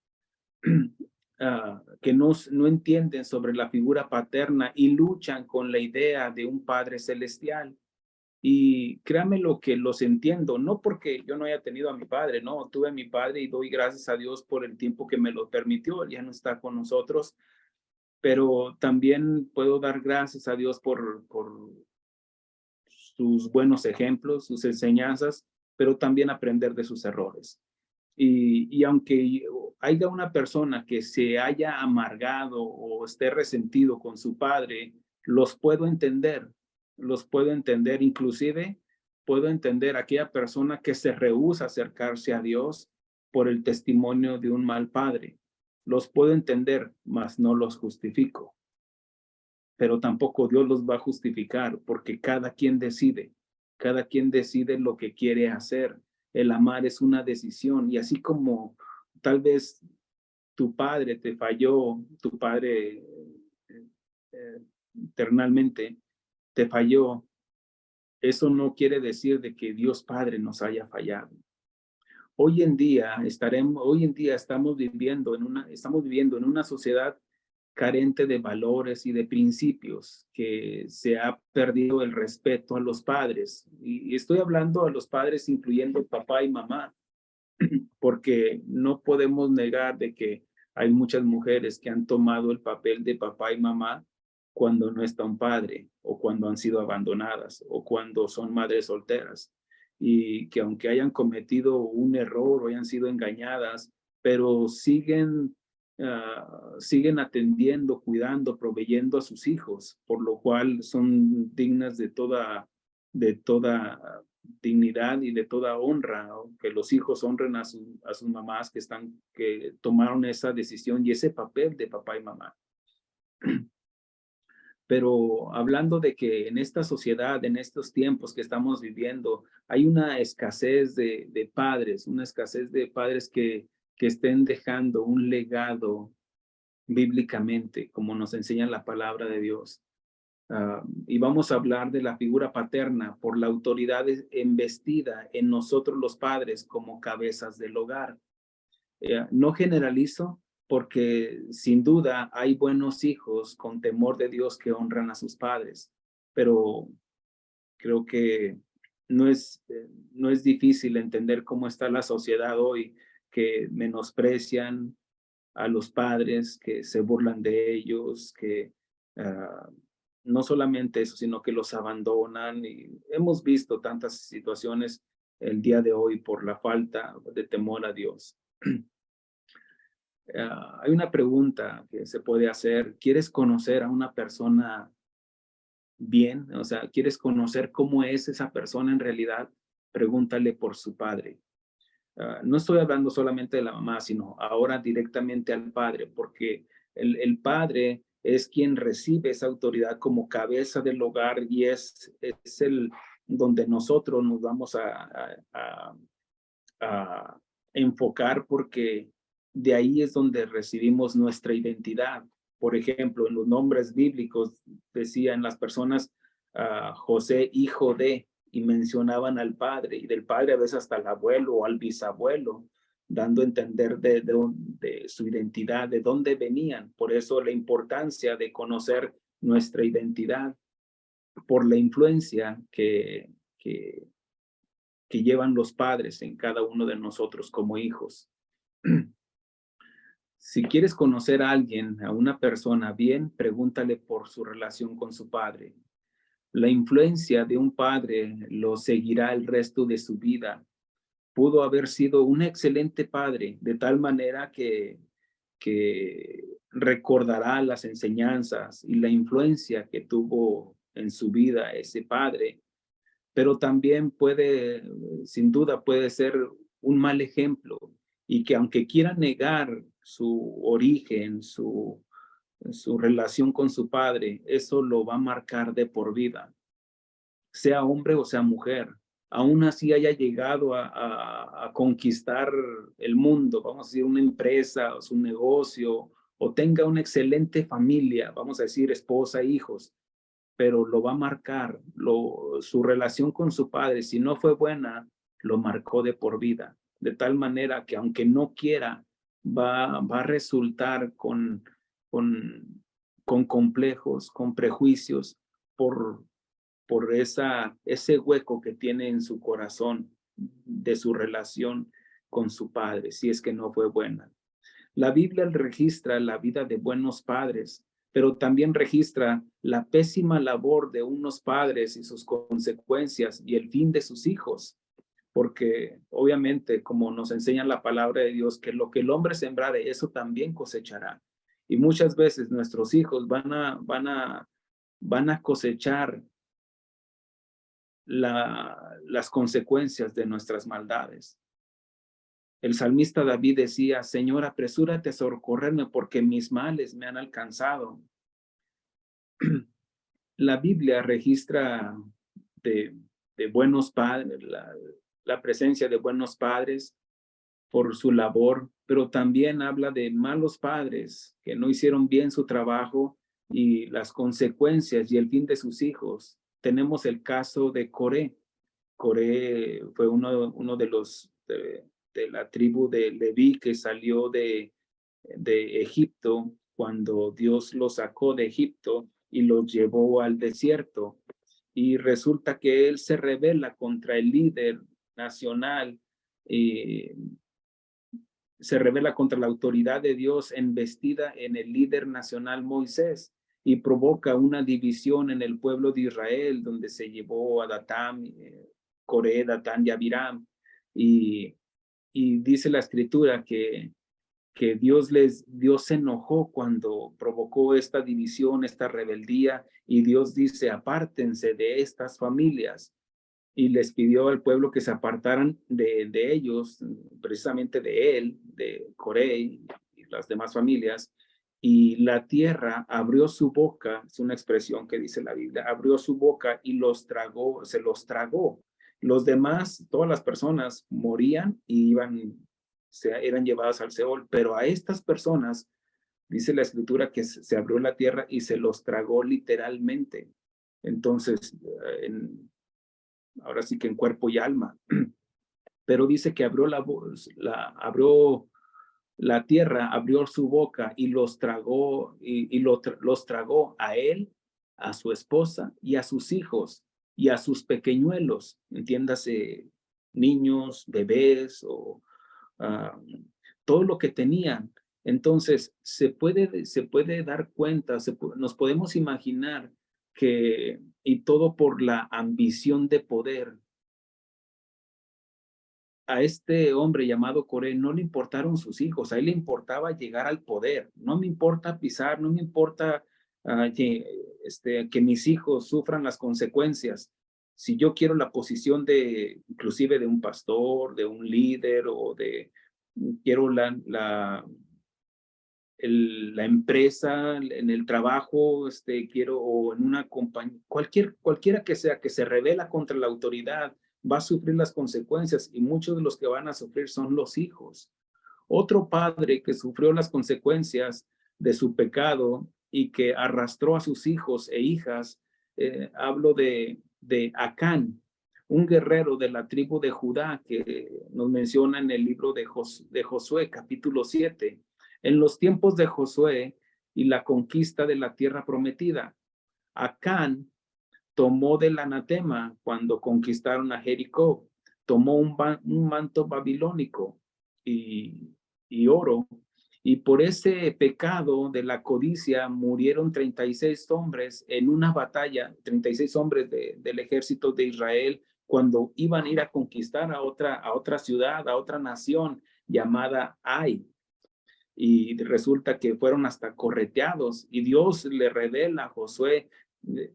Que no entienden sobre la figura paterna y luchan con la idea de un Padre celestial. Y créanme lo que los entiendo, no porque yo no haya tenido a mi padre, no, tuve a mi padre y doy gracias a Dios por el tiempo que me lo permitió, él ya no está con nosotros, pero también puedo dar gracias a Dios por sus buenos ejemplos, sus enseñanzas, pero también aprender de sus errores. Y aunque haya una persona que se haya amargado o esté resentido con su padre, los puedo entender, inclusive puedo entender a aquella persona que se rehúsa a acercarse a Dios por el testimonio de un mal padre. Los puedo entender, mas no los justifico. Pero tampoco Dios los va a justificar, porque cada quien decide lo que quiere hacer. El amar es una decisión, y así como tal vez tu padre te falló, tu padre eternalmente te falló, eso no quiere decir de que Dios Padre nos haya fallado. Hoy en día estamos viviendo en una sociedad carente de valores y de principios, que se ha perdido el respeto a los padres. Y estoy hablando a los padres incluyendo papá y mamá, porque no podemos negar de que hay muchas mujeres que han tomado el papel de papá y mamá cuando no está un padre, o cuando han sido abandonadas, o cuando son madres solteras, y que aunque hayan cometido un error o hayan sido engañadas, pero siguen atendiendo, cuidando, proveyendo a sus hijos, por lo cual son dignas de toda dignidad y de toda honra, ¿no? Que los hijos honren a sus mamás que tomaron esa decisión y ese papel de papá y mamá. Pero hablando de que en esta sociedad, en estos tiempos que estamos viviendo, hay una escasez de padres, una escasez de padres que estén dejando un legado bíblicamente, como nos enseña la palabra de Dios. Y vamos a hablar de la figura paterna por la autoridad embestida en nosotros los padres como cabezas del hogar. No generalizo porque sin duda hay buenos hijos con temor de Dios que honran a sus padres, pero creo que no es difícil entender cómo está la sociedad hoy, que menosprecian a los padres, que se burlan de ellos, que no solamente eso, sino que los abandonan. Y hemos visto tantas situaciones el día de hoy por la falta de temor a Dios. Hay una pregunta que se puede hacer. ¿Quieres conocer a una persona bien? O sea, ¿quieres conocer cómo es esa persona en realidad? Pregúntale por su padre. No estoy hablando solamente de la mamá, sino ahora directamente al padre, porque el padre es quien recibe esa autoridad como cabeza del hogar y es el donde nosotros nos vamos a enfocar, porque de ahí es donde recibimos nuestra identidad. Por ejemplo, en los nombres bíblicos decían las personas José, hijo de, y mencionaban al padre, y del padre a veces hasta al abuelo o al bisabuelo, dando a entender de su identidad, de dónde venían. Por eso la importancia de conocer nuestra identidad por la influencia que llevan los padres en cada uno de nosotros como hijos. Si quieres conocer a alguien, a una persona bien, pregúntale por su relación con su padre. La influencia de un padre lo seguirá el resto de su vida. Pudo haber sido un excelente padre, de tal manera que recordará las enseñanzas y la influencia que tuvo en su vida ese padre, pero también sin duda puede ser un mal ejemplo, y que aunque quiera negar su origen, su relación con su padre, eso lo va a marcar de por vida, sea hombre o sea mujer. Aún así haya llegado a conquistar el mundo, vamos a decir, una empresa o su negocio, o tenga una excelente familia, vamos a decir, esposa, hijos, pero lo va a marcar. Su relación con su padre, si no fue buena, lo marcó de por vida, de tal manera que aunque no quiera, va a resultar con complejos, con prejuicios, por ese hueco que tiene en su corazón de su relación con su padre, si es que no fue buena. La Biblia registra la vida de buenos padres, pero también registra la pésima labor de unos padres y sus consecuencias y el fin de sus hijos, porque obviamente, como nos enseña la palabra de Dios, que lo que el hombre sembrare, eso también cosechará. Y muchas veces nuestros hijos van a cosechar las consecuencias de nuestras maldades. El salmista David decía: Señor, apresúrate a socorrerme porque mis males me han alcanzado. La Biblia registra de buenos padres, la presencia de buenos padres por su labor, pero también habla de malos padres que no hicieron bien su trabajo y las consecuencias y el fin de sus hijos. Tenemos el caso de Coré. Coré fue uno de la tribu de Leví, que salió de Egipto cuando Dios los sacó de Egipto y los llevó al desierto. Y resulta que él se rebela contra el líder nacional, se rebela contra la autoridad de Dios embestida en el líder nacional Moisés y provoca una división en el pueblo de Israel, donde se llevó a Datán, Coré, Datán y Abiram. Y dice la escritura que Dios se enojó cuando provocó esta división, esta rebeldía, y Dios dice, apártense de estas familias, y les pidió al pueblo que se apartaran de ellos, precisamente de él, de Coré y las demás familias, y la tierra abrió su boca, es una expresión que dice la Biblia, abrió su boca y los tragó, se los tragó. Los demás, todas las personas morían y eran llevadas al Seol, pero a estas personas, dice la escritura, que se abrió la tierra y se los tragó literalmente. Entonces, ahora sí que en cuerpo y alma, pero dice que abrió la tierra, abrió su boca y los tragó, los tragó a él, a su esposa y a sus hijos y a sus pequeñuelos, entiéndase, niños, bebés o todo lo que tenían. Entonces, se puede dar cuenta, nos podemos imaginar que, y todo por la ambición de poder. A este hombre llamado Coré no le importaron sus hijos, a él le importaba llegar al poder. No me importa pisar, no me importa que mis hijos sufran las consecuencias. Si yo quiero la posición inclusive de un pastor, de un líder, o quiero la empresa, en el trabajo, quiero, o en una compañía, cualquiera que sea, que se rebela contra la autoridad, va a sufrir las consecuencias, y muchos de los que van a sufrir son los hijos. Otro padre que sufrió las consecuencias de su pecado y que arrastró a sus hijos e hijas, hablo de Acán, un guerrero de la tribu de Judá, que nos menciona en el libro de Josué, capítulo 7, en los tiempos de Josué y la conquista de la tierra prometida. Acán tomó del anatema cuando conquistaron a Jericó, tomó un manto babilónico y oro, y por ese pecado de la codicia murieron 36 hombres en una batalla, 36 hombres del ejército de Israel, cuando iban a ir a conquistar a otra ciudad, a otra nación llamada Ai. Y resulta que fueron hasta correteados, y Dios le revela a Josué,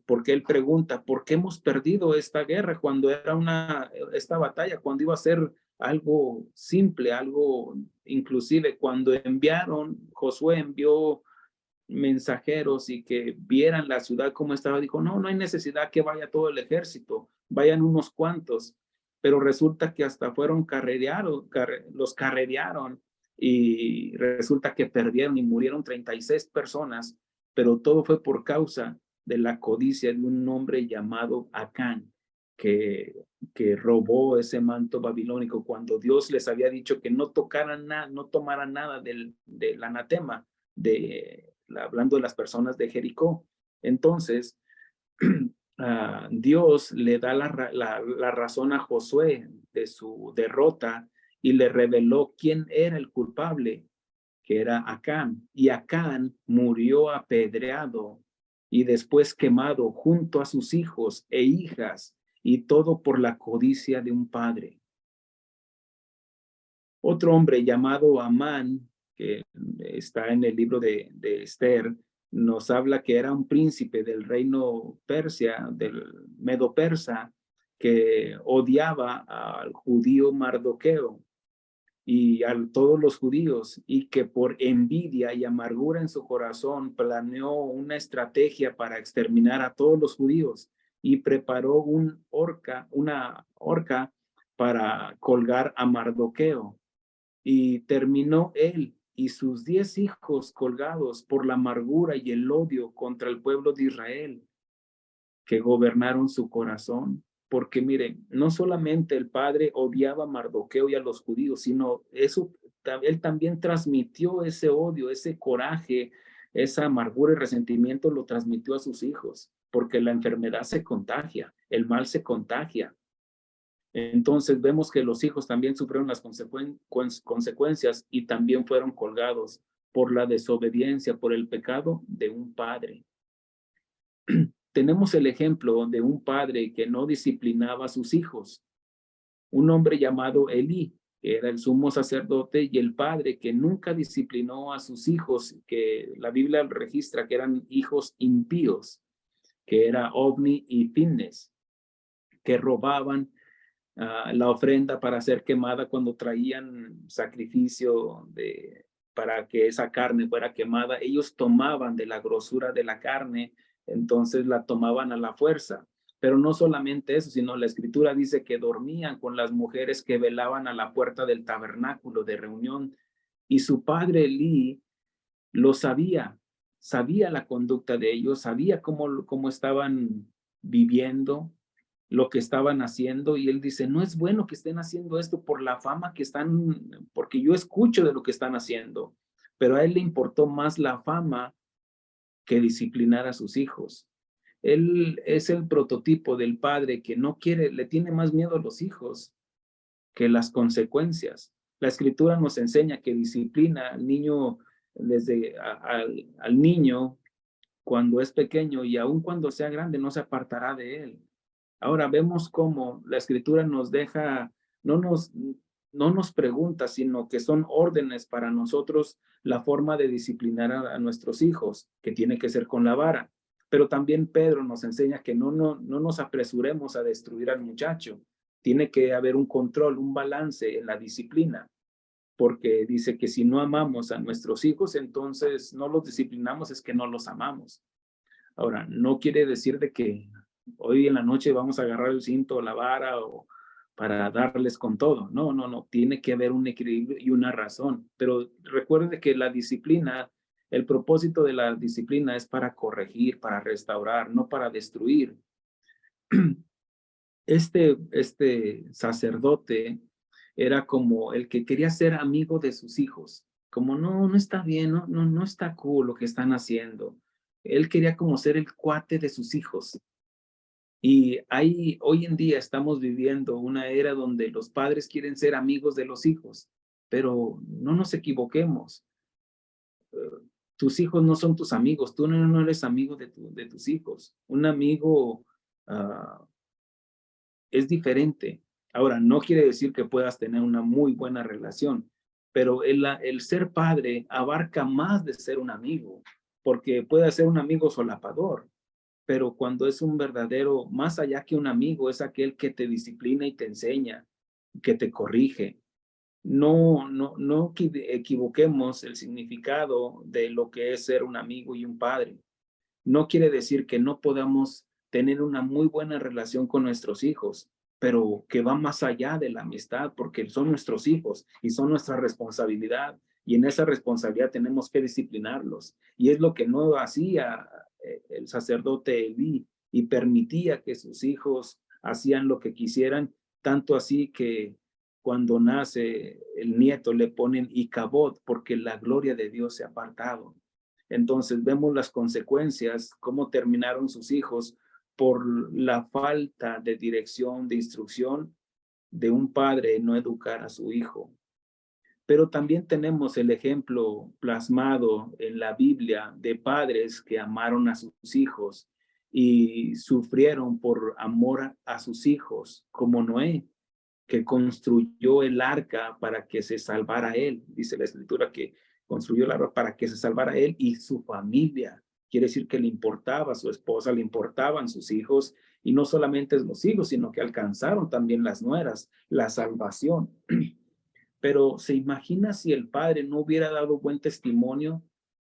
porque él pregunta, ¿por qué hemos perdido esta guerra cuando era esta batalla, cuando iba a ser algo simple, algo inclusive cuando Josué envió mensajeros y que vieran la ciudad como estaba, dijo, no hay necesidad que vaya todo el ejército, vayan unos cuantos, pero resulta que hasta fueron los carrerearon, y resulta que perdieron y murieron 36 personas, pero todo fue por causa de la codicia de un hombre llamado Acán, que robó ese manto babilónico cuando Dios les había dicho que no tocaran nada, no tomaran nada del anatema, hablando de las personas de Jericó. Entonces, Dios le da la razón a Josué de su derrota y le reveló quién era el culpable, que era Acán. Y Acán murió apedreado y después quemado junto a sus hijos e hijas, y todo por la codicia de un padre. Otro hombre llamado Amán, que está en el libro de Esther, nos habla que era un príncipe del reino Persia, del Medo Persa, que odiaba al judío Mardoqueo y a todos los judíos, y que por envidia y amargura en su corazón planeó una estrategia para exterminar a todos los judíos, y preparó una horca para colgar a Mardoqueo. Y terminó él y sus 10 hijos colgados por la amargura y el odio contra el pueblo de Israel, que gobernaron su corazón. Porque miren, no solamente el padre odiaba a Mardoqueo y a los judíos, sino él también transmitió ese odio, ese coraje, esa amargura y resentimiento lo transmitió a sus hijos, porque la enfermedad se contagia, el mal se contagia. Entonces vemos que los hijos también sufrieron las consecuencias y también fueron colgados por la desobediencia, por el pecado de un padre. Tenemos el ejemplo de un padre que no disciplinaba a sus hijos, un hombre llamado Elí, que era el sumo sacerdote, y el padre que nunca disciplinó a sus hijos, que la Biblia registra que eran hijos impíos, que era Ovni y Finnes, que robaban la ofrenda para ser quemada cuando traían sacrificio para que esa carne fuera quemada. Ellos tomaban de la grosura de la carne, entonces la tomaban a la fuerza. Pero no solamente eso, sino la escritura dice que dormían con las mujeres que velaban a la puerta del tabernáculo de reunión. Y su padre Elí lo sabía la conducta de ellos, sabía cómo estaban viviendo, lo que estaban haciendo, y él dice, no es bueno que estén haciendo esto por la fama que están, porque yo escucho de lo que están haciendo, pero a él le importó más la fama que disciplinar a sus hijos. Él es el prototipo del padre que no quiere, le tiene más miedo a los hijos que las consecuencias. La escritura nos enseña que disciplina al niño al niño cuando es pequeño, y aun cuando sea grande no se apartará de él. Ahora vemos cómo la escritura nos deja, no nos pregunta, sino que son órdenes para nosotros la forma de disciplinar a nuestros hijos, que tiene que ser con la vara. Pero también Pedro nos enseña que no nos apresuremos a destruir al muchacho. Tiene que haber un control, un balance en la disciplina, porque dice que si no amamos a nuestros hijos, entonces no los disciplinamos, es que no los amamos. Ahora, no quiere decir de que hoy en la noche vamos a agarrar el cinto o la vara o para darles con todo. No, no, no. Tiene que haber un equilibrio y una razón. Pero recuerde que la disciplina, el propósito de la disciplina es para corregir, para restaurar, no para destruir. Este sacerdote era como el que quería ser amigo de sus hijos. Como no está bien, no está cool lo que están haciendo. Él quería como ser el cuate de sus hijos. Y hoy en día estamos viviendo una era donde los padres quieren ser amigos de los hijos, pero no nos equivoquemos. Tus hijos no son tus amigos, tú no eres amigo de tus hijos. Un amigo es diferente. Ahora, no quiere decir que puedas tener una muy buena relación, pero el ser padre abarca más de ser un amigo, porque puede ser un amigo solapador, pero cuando es un verdadero, más allá que un amigo, es aquel que te disciplina y te enseña, que te corrige. No equivoquemos el significado de lo que es ser un amigo y un padre. No quiere decir que no podamos tener una muy buena relación con nuestros hijos, pero que va más allá de la amistad, porque son nuestros hijos y son nuestra responsabilidad, y en esa responsabilidad tenemos que disciplinarlos. Y es lo que no hacía el sacerdote Elí, y permitía que sus hijos hacían lo que quisieran, tanto así que cuando nace el nieto le ponen Icabod, porque la gloria de Dios se ha apartado. Entonces vemos las consecuencias, cómo terminaron sus hijos por la falta de dirección, de instrucción de un padre en no educar a su hijo. Pero también tenemos el ejemplo plasmado en la Biblia de padres que amaron a sus hijos y sufrieron por amor a sus hijos, como Noé, que construyó el arca para que se salvara él. Dice la escritura que construyó el arca para que se salvara él y su familia. Quiere decir que le importaba a su esposa, le importaban sus hijos, y no solamente los hijos, sino que alcanzaron también las nueras, la salvación. Pero se imagina si el padre no hubiera dado buen testimonio,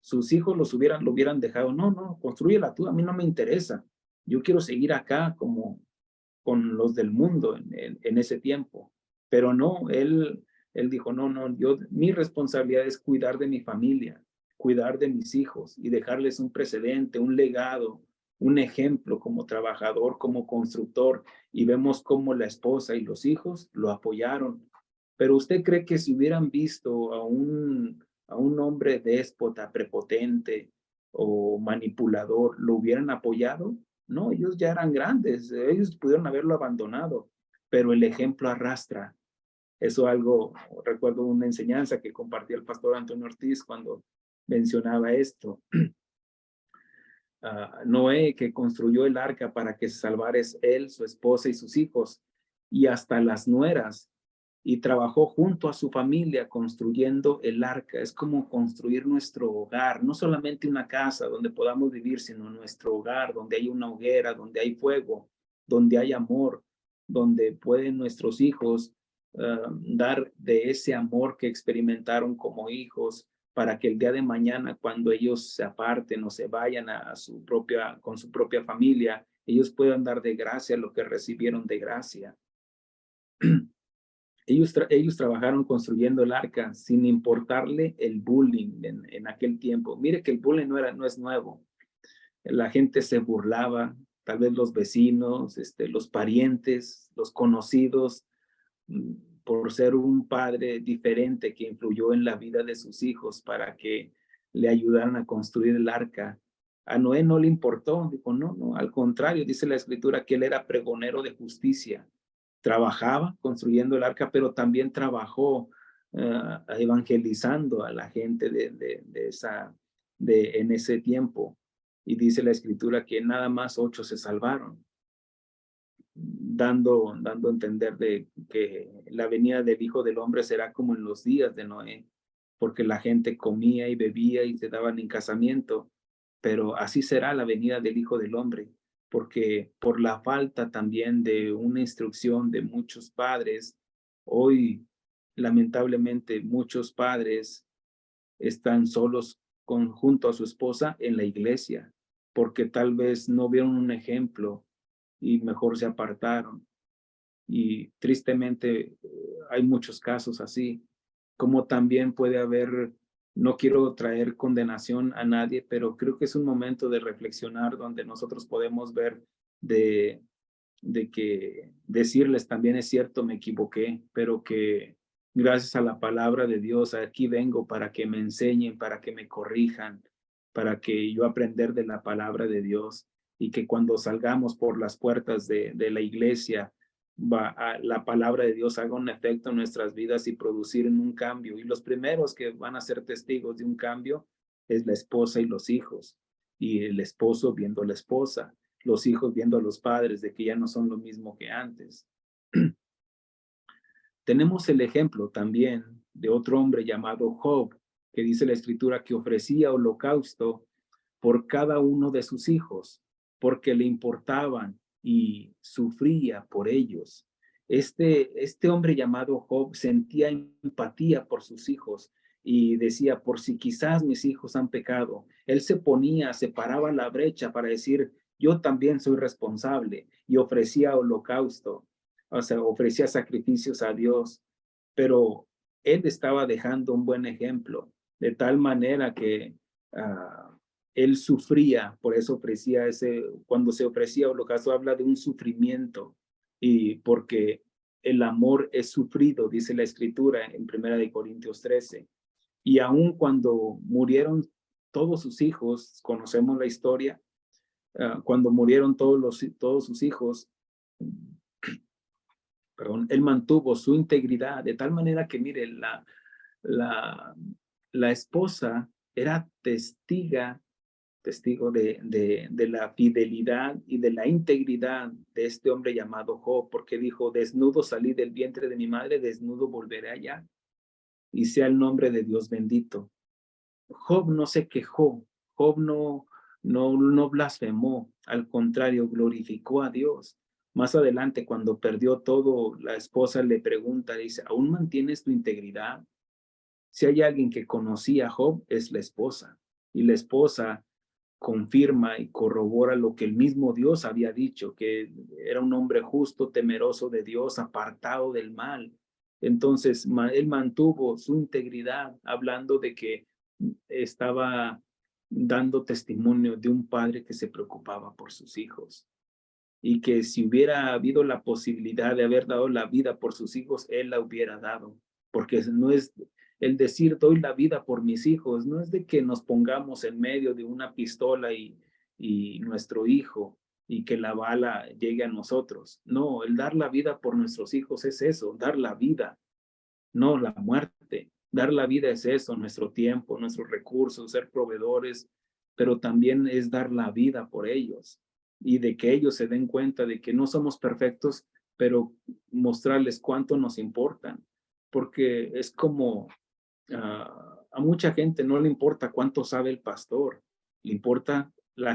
sus hijos lo hubieran dejado. No, construyela tú, a mí no me interesa. Yo quiero seguir acá como con los del mundo en ese tiempo. Pero no, él dijo, no, mi responsabilidad es cuidar de mi familia, cuidar de mis hijos y dejarles un precedente, un legado, un ejemplo como trabajador, como constructor. Y vemos cómo la esposa y los hijos lo apoyaron. Pero ¿usted cree que si hubieran visto a un hombre déspota, prepotente, o manipulador lo hubieran apoyado, no, ellos ya eran grandes, ellos pudieron haberlo abandonado, pero el ejemplo arrastra. Eso algo, recuerdo una enseñanza que compartía el pastor Antonio Ortiz cuando mencionaba esto. Noé, que construyó el arca para que se salvara él, su esposa y sus hijos, y hasta las nueras, y trabajó junto a su familia construyendo el arca. Es como construir nuestro hogar, no solamente una casa donde podamos vivir, sino nuestro hogar, donde hay una hoguera, donde hay fuego, donde hay amor, donde pueden nuestros hijos dar de ese amor que experimentaron como hijos, para que el día de mañana, cuando ellos se aparten o se vayan con su propia familia, ellos puedan dar de gracia lo que recibieron de gracia. Ellos trabajaron construyendo el arca sin importarle el bullying en aquel tiempo. Mire que el bullying no es nuevo. La gente se burlaba, tal vez los vecinos, los parientes, los conocidos, por ser un padre diferente que influyó en la vida de sus hijos para que le ayudaran a construir el arca. A Noé no le importó, dijo, no, al contrario, dice la escritura que él era pregonero de justicia. Trabajaba construyendo el arca, pero también trabajó evangelizando a la gente en ese tiempo. Y dice la escritura que nada más 8 se salvaron, dando a entender de que la venida del Hijo del Hombre será como en los días de Noé, porque la gente comía y bebía y se daban en casamiento, pero así será la venida del Hijo del Hombre, porque por la falta también de una instrucción de muchos padres, hoy lamentablemente muchos padres están solos junto a su esposa en la iglesia, porque tal vez no vieron un ejemplo y mejor se apartaron. Y tristemente hay muchos casos así, como también puede haber, no quiero traer condenación a nadie, pero creo que es un momento de reflexionar donde nosotros podemos ver de que decirles también es cierto, me equivoqué, pero que gracias a la palabra de Dios aquí vengo para que me enseñen, para que me corrijan, para que yo aprender de la palabra de Dios y que cuando salgamos por las puertas de la iglesia, la palabra de Dios haga un efecto en nuestras vidas y producir un cambio. Y los primeros que van a ser testigos de un cambio es la esposa y los hijos, y el esposo viendo a la esposa, los hijos viendo a los padres de que ya no son lo mismo que antes. Tenemos el ejemplo también de otro hombre llamado Job, que dice la escritura que ofrecía holocausto por cada uno de sus hijos, porque le importaban y sufría por ellos. Este hombre llamado Job sentía empatía por sus hijos y decía, por si quizás mis hijos han pecado, él separaba la brecha para decir, yo también soy responsable, y ofrecía holocausto, o sea, ofrecía sacrificios a Dios, pero él estaba dejando un buen ejemplo, de tal manera que él sufría, por eso ofrecía cuando se ofrecía holocausto habla de un sufrimiento, y porque el amor es sufrido, dice la escritura en 1 Corintios 13, y aun cuando murieron todos sus hijos, conocemos la historia, cuando murieron todos sus hijos, perdón, él mantuvo su integridad de tal manera que, mire, la esposa era testigo de la fidelidad y de la integridad de este hombre llamado Job, porque dijo, desnudo salí del vientre de mi madre, desnudo volveré allá, y sea el nombre de Dios bendito. Job no se quejó, Job no blasfemó, al contrario, glorificó a Dios. Más adelante, cuando perdió todo, la esposa le pregunta, dice, ¿aún mantienes tu integridad? Si hay alguien que conocía a Job, es la esposa. Y la esposa confirma y corrobora lo que el mismo Dios había dicho, que era un hombre justo, temeroso de Dios, apartado del mal. Entonces, él mantuvo su integridad, hablando de que estaba dando testimonio de un padre que se preocupaba por sus hijos, y que si hubiera habido la posibilidad de haber dado la vida por sus hijos, él la hubiera dado, porque El decir doy la vida por mis hijos no es de que nos pongamos en medio de una pistola y nuestro hijo y que la bala llegue a nosotros. No, el dar la vida por nuestros hijos es eso, dar la vida, no la muerte. Dar la vida es eso, nuestro tiempo, nuestros recursos, ser proveedores, pero también es dar la vida por ellos y de que ellos se den cuenta de que no somos perfectos, pero mostrarles cuánto nos importan, porque es como a mucha gente no le importa cuánto sabe el pastor, le importa,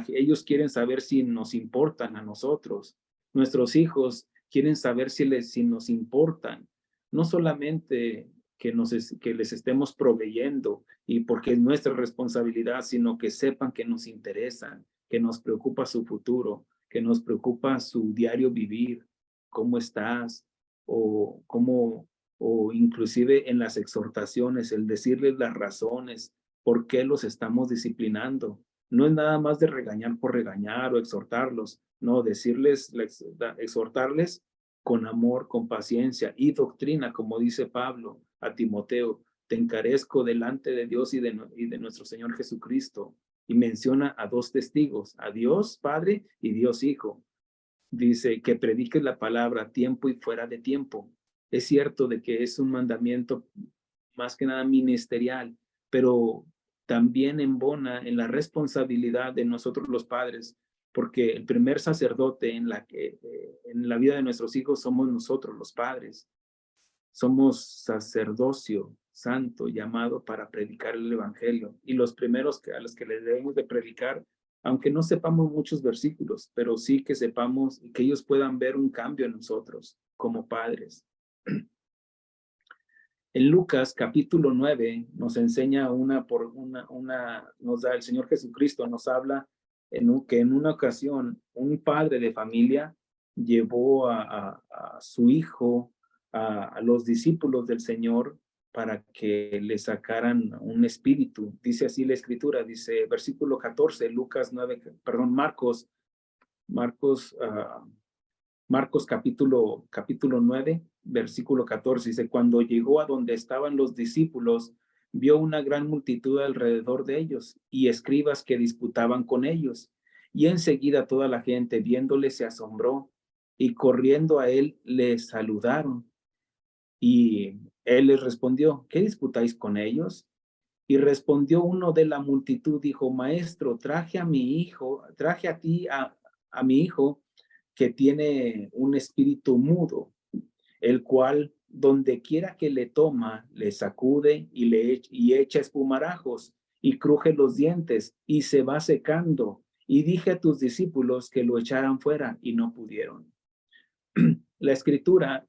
ellos quieren saber si nos importan a nosotros, nuestros hijos quieren saber si nos importan, no solamente que les estemos proveyendo y porque es nuestra responsabilidad, sino que sepan que nos interesan, que nos preocupa su futuro, que nos preocupa su diario vivir, cómo estás o cómo o inclusive en las exhortaciones, el decirles las razones por qué los estamos disciplinando. No es nada más de regañar por regañar o exhortarlos, no, decirles, exhortarles con amor, con paciencia y doctrina, como dice Pablo a Timoteo, te encarezco delante de Dios y de nuestro Señor Jesucristo. Y menciona a dos testigos, a Dios Padre y Dios Hijo. Dice que prediques la palabra a tiempo y fuera de tiempo. Es cierto de que es un mandamiento más que nada ministerial, pero también embona en la responsabilidad de nosotros los padres, porque el primer sacerdote en la vida de nuestros hijos somos nosotros los padres. Somos sacerdocio santo llamado para predicar el evangelio y los primeros a los que les debemos de predicar, aunque no sepamos muchos versículos, pero sí que sepamos y que ellos puedan ver un cambio en nosotros como padres. En Lucas capítulo 9 nos enseña nos da el Señor Jesucristo, nos habla que en una ocasión un padre de familia llevó a su hijo a los discípulos del Señor para que le sacaran un espíritu. Dice así la escritura, dice versículo 14, Marcos Marcos capítulo 9, versículo 14, dice, cuando llegó a donde estaban los discípulos, vio una gran multitud alrededor de ellos y escribas que disputaban con ellos. Y enseguida toda la gente, viéndole, se asombró y corriendo a él, le saludaron. Y él les respondió, ¿qué disputáis con ellos? Y respondió uno de la multitud, dijo, maestro, traje a ti a mi hijo que tiene un espíritu mudo, el cual donde quiera que le toma, le sacude y echa espumarajos y cruje los dientes y se va secando. Y dije a tus discípulos que lo echaran fuera y no pudieron. La escritura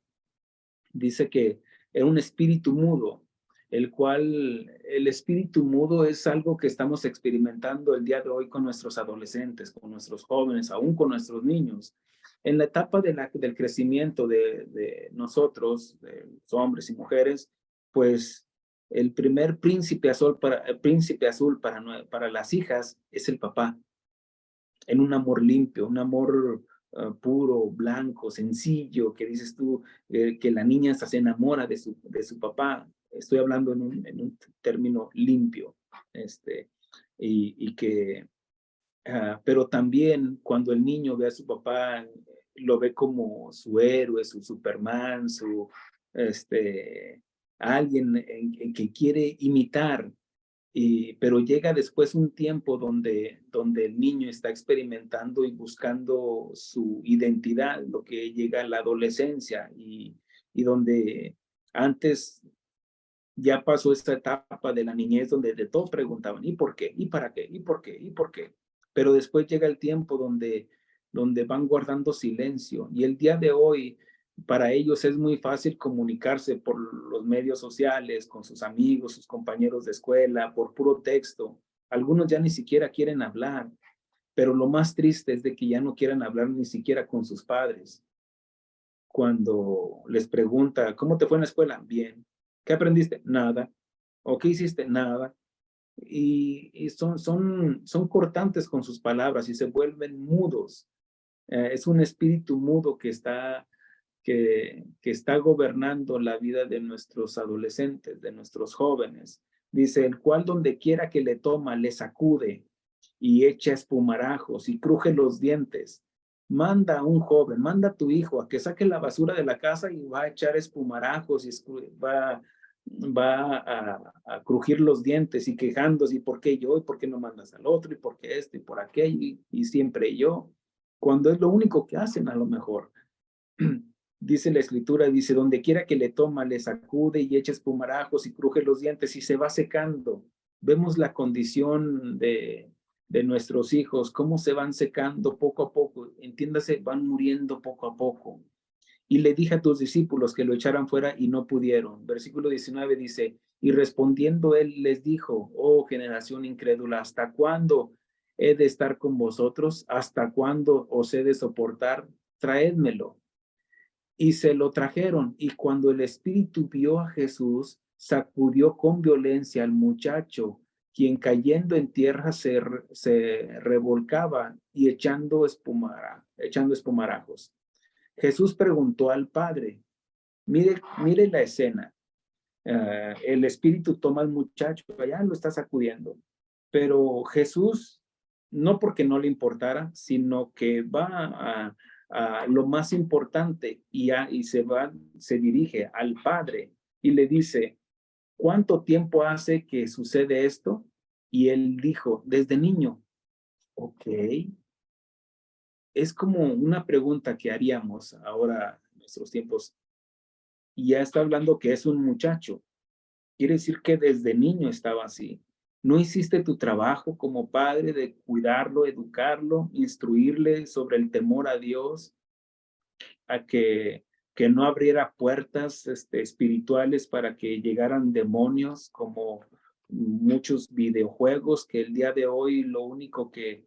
dice que era un espíritu mudo, el cual el espíritu mudo es algo que estamos experimentando el día de hoy con nuestros adolescentes, con nuestros jóvenes, aún con nuestros niños. En la etapa del crecimiento de nosotros, de los hombres y mujeres, pues el primer príncipe azul para las hijas es el papá, en un amor limpio, un amor puro, blanco, sencillo, que dices tú, que la niña se enamora de su papá. Estoy hablando en un término limpio. Y que, pero también cuando el niño ve a su papá, lo ve como su héroe, su Superman, alguien en que quiere imitar. Pero llega después un tiempo donde el niño está experimentando y buscando su identidad, lo que llega a la adolescencia y donde antes ya pasó esta etapa de la niñez donde de todo preguntaban, ¿y por qué? ¿Y para qué? ¿Y por qué? ¿Y por qué? Pero después llega el tiempo donde van guardando silencio y el día de hoy para ellos es muy fácil comunicarse por los medios sociales, con sus amigos, sus compañeros de escuela, por puro texto. Algunos ya ni siquiera quieren hablar, pero lo más triste es de que ya no quieran hablar ni siquiera con sus padres. Cuando les pregunta, ¿cómo te fue en la escuela? Bien. ¿Qué aprendiste? Nada. ¿O qué hiciste? Nada. Y son cortantes con sus palabras y se vuelven mudos. Es un espíritu mudo que está que está gobernando la vida de nuestros adolescentes, de nuestros jóvenes. Dice, el cual donde quiera que le toma, le sacude y echa espumarajos y cruje los dientes. Manda a un joven, manda a tu hijo a que saque la basura de la casa y va a echar espumarajos y va a crujir los dientes y quejándose, ¿y por qué yo? ¿Y por qué no mandas al otro? ¿Y por qué esto? ¿Y por aquello? Y siempre yo, cuando es lo único que hacen a lo mejor. Dice la escritura, dice, donde quiera que le toma, le sacude y echa espumarajos y cruje los dientes y se va secando. Vemos la condición de nuestros hijos, cómo se van secando poco a poco, entiéndase, van muriendo poco a poco. Y le dije a tus discípulos que lo echaran fuera y no pudieron. Versículo 19 dice, y respondiendo él les dijo, oh generación incrédula, ¿hasta cuándo he de estar con vosotros? ¿Hasta cuándo os he de soportar? Traédmelo. Y se lo trajeron, y cuando el espíritu vio a Jesús, sacudió con violencia al muchacho, quien cayendo en tierra se revolcaba y echando espumarajos. Jesús preguntó al padre, mire la escena, el espíritu toma al muchacho, allá lo está sacudiendo, pero Jesús, no porque no le importara, sino que va a lo más importante y se dirige al padre y le dice, ¿cuánto tiempo hace que sucede esto? Y él dijo, desde niño. Ok, es como una pregunta que haríamos ahora en nuestros tiempos. Y ya está hablando que es un muchacho. Quiere decir que desde niño estaba así. ¿No hiciste tu trabajo como padre de cuidarlo, educarlo, instruirle sobre el temor a Dios, a que no abriera puertas espirituales para que llegaran demonios como muchos videojuegos que el día de hoy lo único que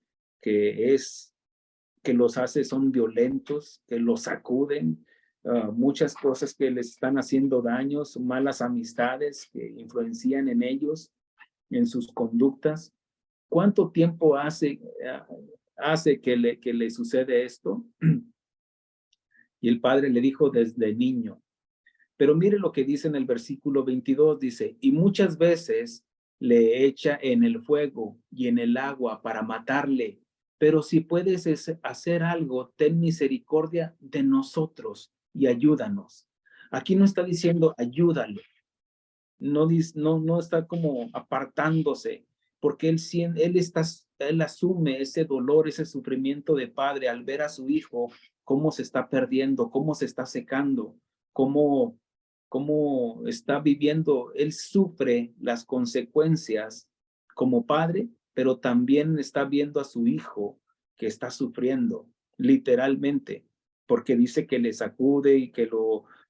los hace son violentos, que los sacuden, muchas cosas que les están haciendo daños, malas amistades que influencian en ellos, en sus conductas? ¿Cuánto tiempo hace que le sucede esto? Y el padre le dijo, desde niño. Pero mire lo que dice en el versículo 22, dice, y muchas veces le echa en el fuego y en el agua para matarle. Pero si puedes hacer algo, ten misericordia de nosotros y ayúdanos. Aquí no está diciendo ayúdale, no está como apartándose, porque él asume ese dolor, ese sufrimiento de padre al ver a su hijo cómo se está perdiendo, cómo se está secando, cómo está viviendo. Él sufre las consecuencias como padre, pero también está viendo a su hijo que está sufriendo, literalmente, porque dice que le sacude y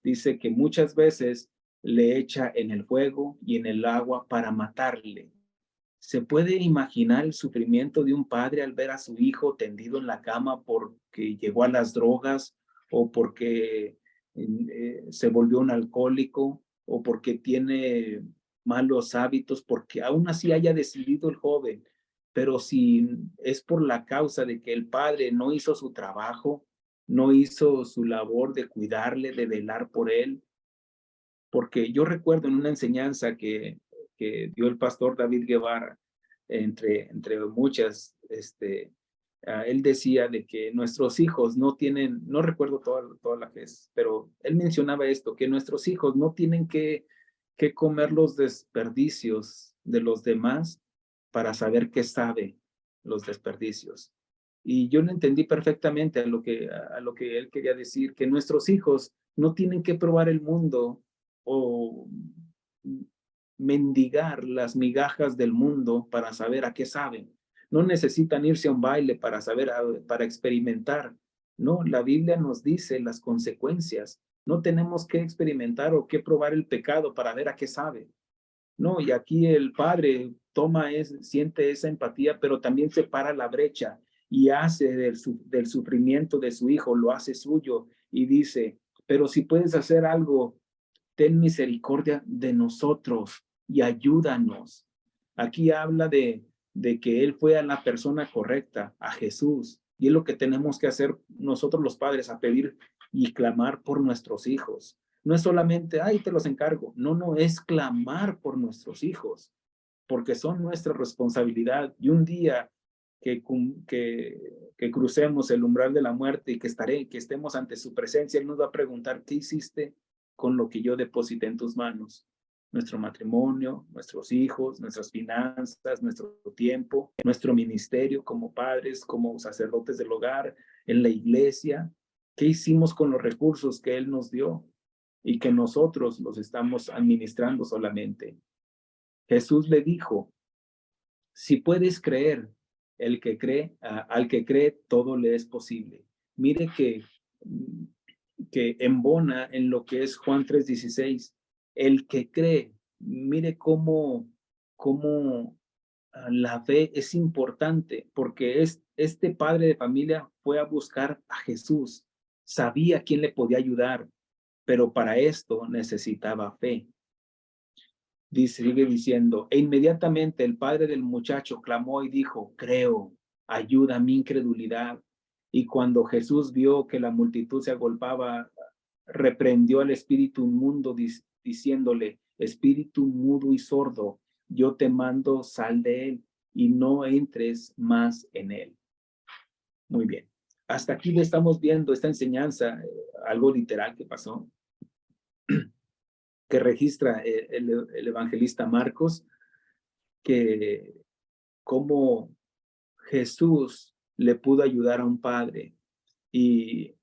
dice que muchas veces le echa en el fuego y en el agua para matarle. ¿Se puede imaginar el sufrimiento de un padre al ver a su hijo tendido en la cama porque llegó a las drogas o porque se volvió un alcohólico o porque tiene malos hábitos, porque aún así haya decidido el joven? Pero si es por la causa de que el padre no hizo su trabajo, no hizo su labor de cuidarle, de velar por él, porque yo recuerdo en una enseñanza que dio el pastor David Guevara, entre muchas, él decía de que nuestros hijos no tienen, no recuerdo toda la vez, pero él mencionaba esto, que nuestros hijos no tienen que comer los desperdicios de los demás para saber qué sabe los desperdicios. Y yo lo entendí perfectamente a lo que él quería decir, que nuestros hijos no tienen que probar el mundo o mendigar las migajas del mundo para saber a qué saben. No necesitan irse a un baile para saber, para experimentar. No, la Biblia nos dice las consecuencias. No tenemos que experimentar o que probar el pecado para ver a qué sabe. No, y aquí el padre siente esa empatía, pero también separa la brecha y hace del sufrimiento de su hijo, lo hace suyo y dice, pero si puedes hacer algo, ten misericordia de nosotros y ayúdanos. Aquí habla de que él fue a la persona correcta, a Jesús, y es lo que tenemos que hacer nosotros los padres, a pedir y clamar por nuestros hijos. No es solamente, ay, te los encargo. No, no, es clamar por nuestros hijos, porque son nuestra responsabilidad. Y un día que crucemos el umbral de la muerte y que estemos ante su presencia, Él nos va a preguntar, ¿qué hiciste con lo que yo deposité en tus manos? Nuestro matrimonio, nuestros hijos, nuestras finanzas, nuestro tiempo, nuestro ministerio como padres, como sacerdotes del hogar, en la iglesia. ¿Qué hicimos con los recursos que Él nos dio y que nosotros los estamos administrando solamente? Jesús le dijo, si puedes creer, al que cree, todo le es posible. Mire que embona en lo que es Juan 3:16. El que cree, mire cómo la fe es importante, porque este padre de familia fue a buscar a Jesús, sabía quién le podía ayudar, pero para esto necesitaba fe. Sigue diciendo, e inmediatamente el padre del muchacho clamó y dijo, creo, ayuda a mi incredulidad. Y cuando Jesús vio que la multitud se agolpaba, reprendió al espíritu inmundo diciéndole, espíritu mudo y sordo, yo te mando, sal de él y no entres más en él. Muy bien. Hasta aquí le estamos viendo esta enseñanza, algo literal que pasó, que registra el evangelista Marcos, que cómo Jesús le pudo ayudar a un padre. Y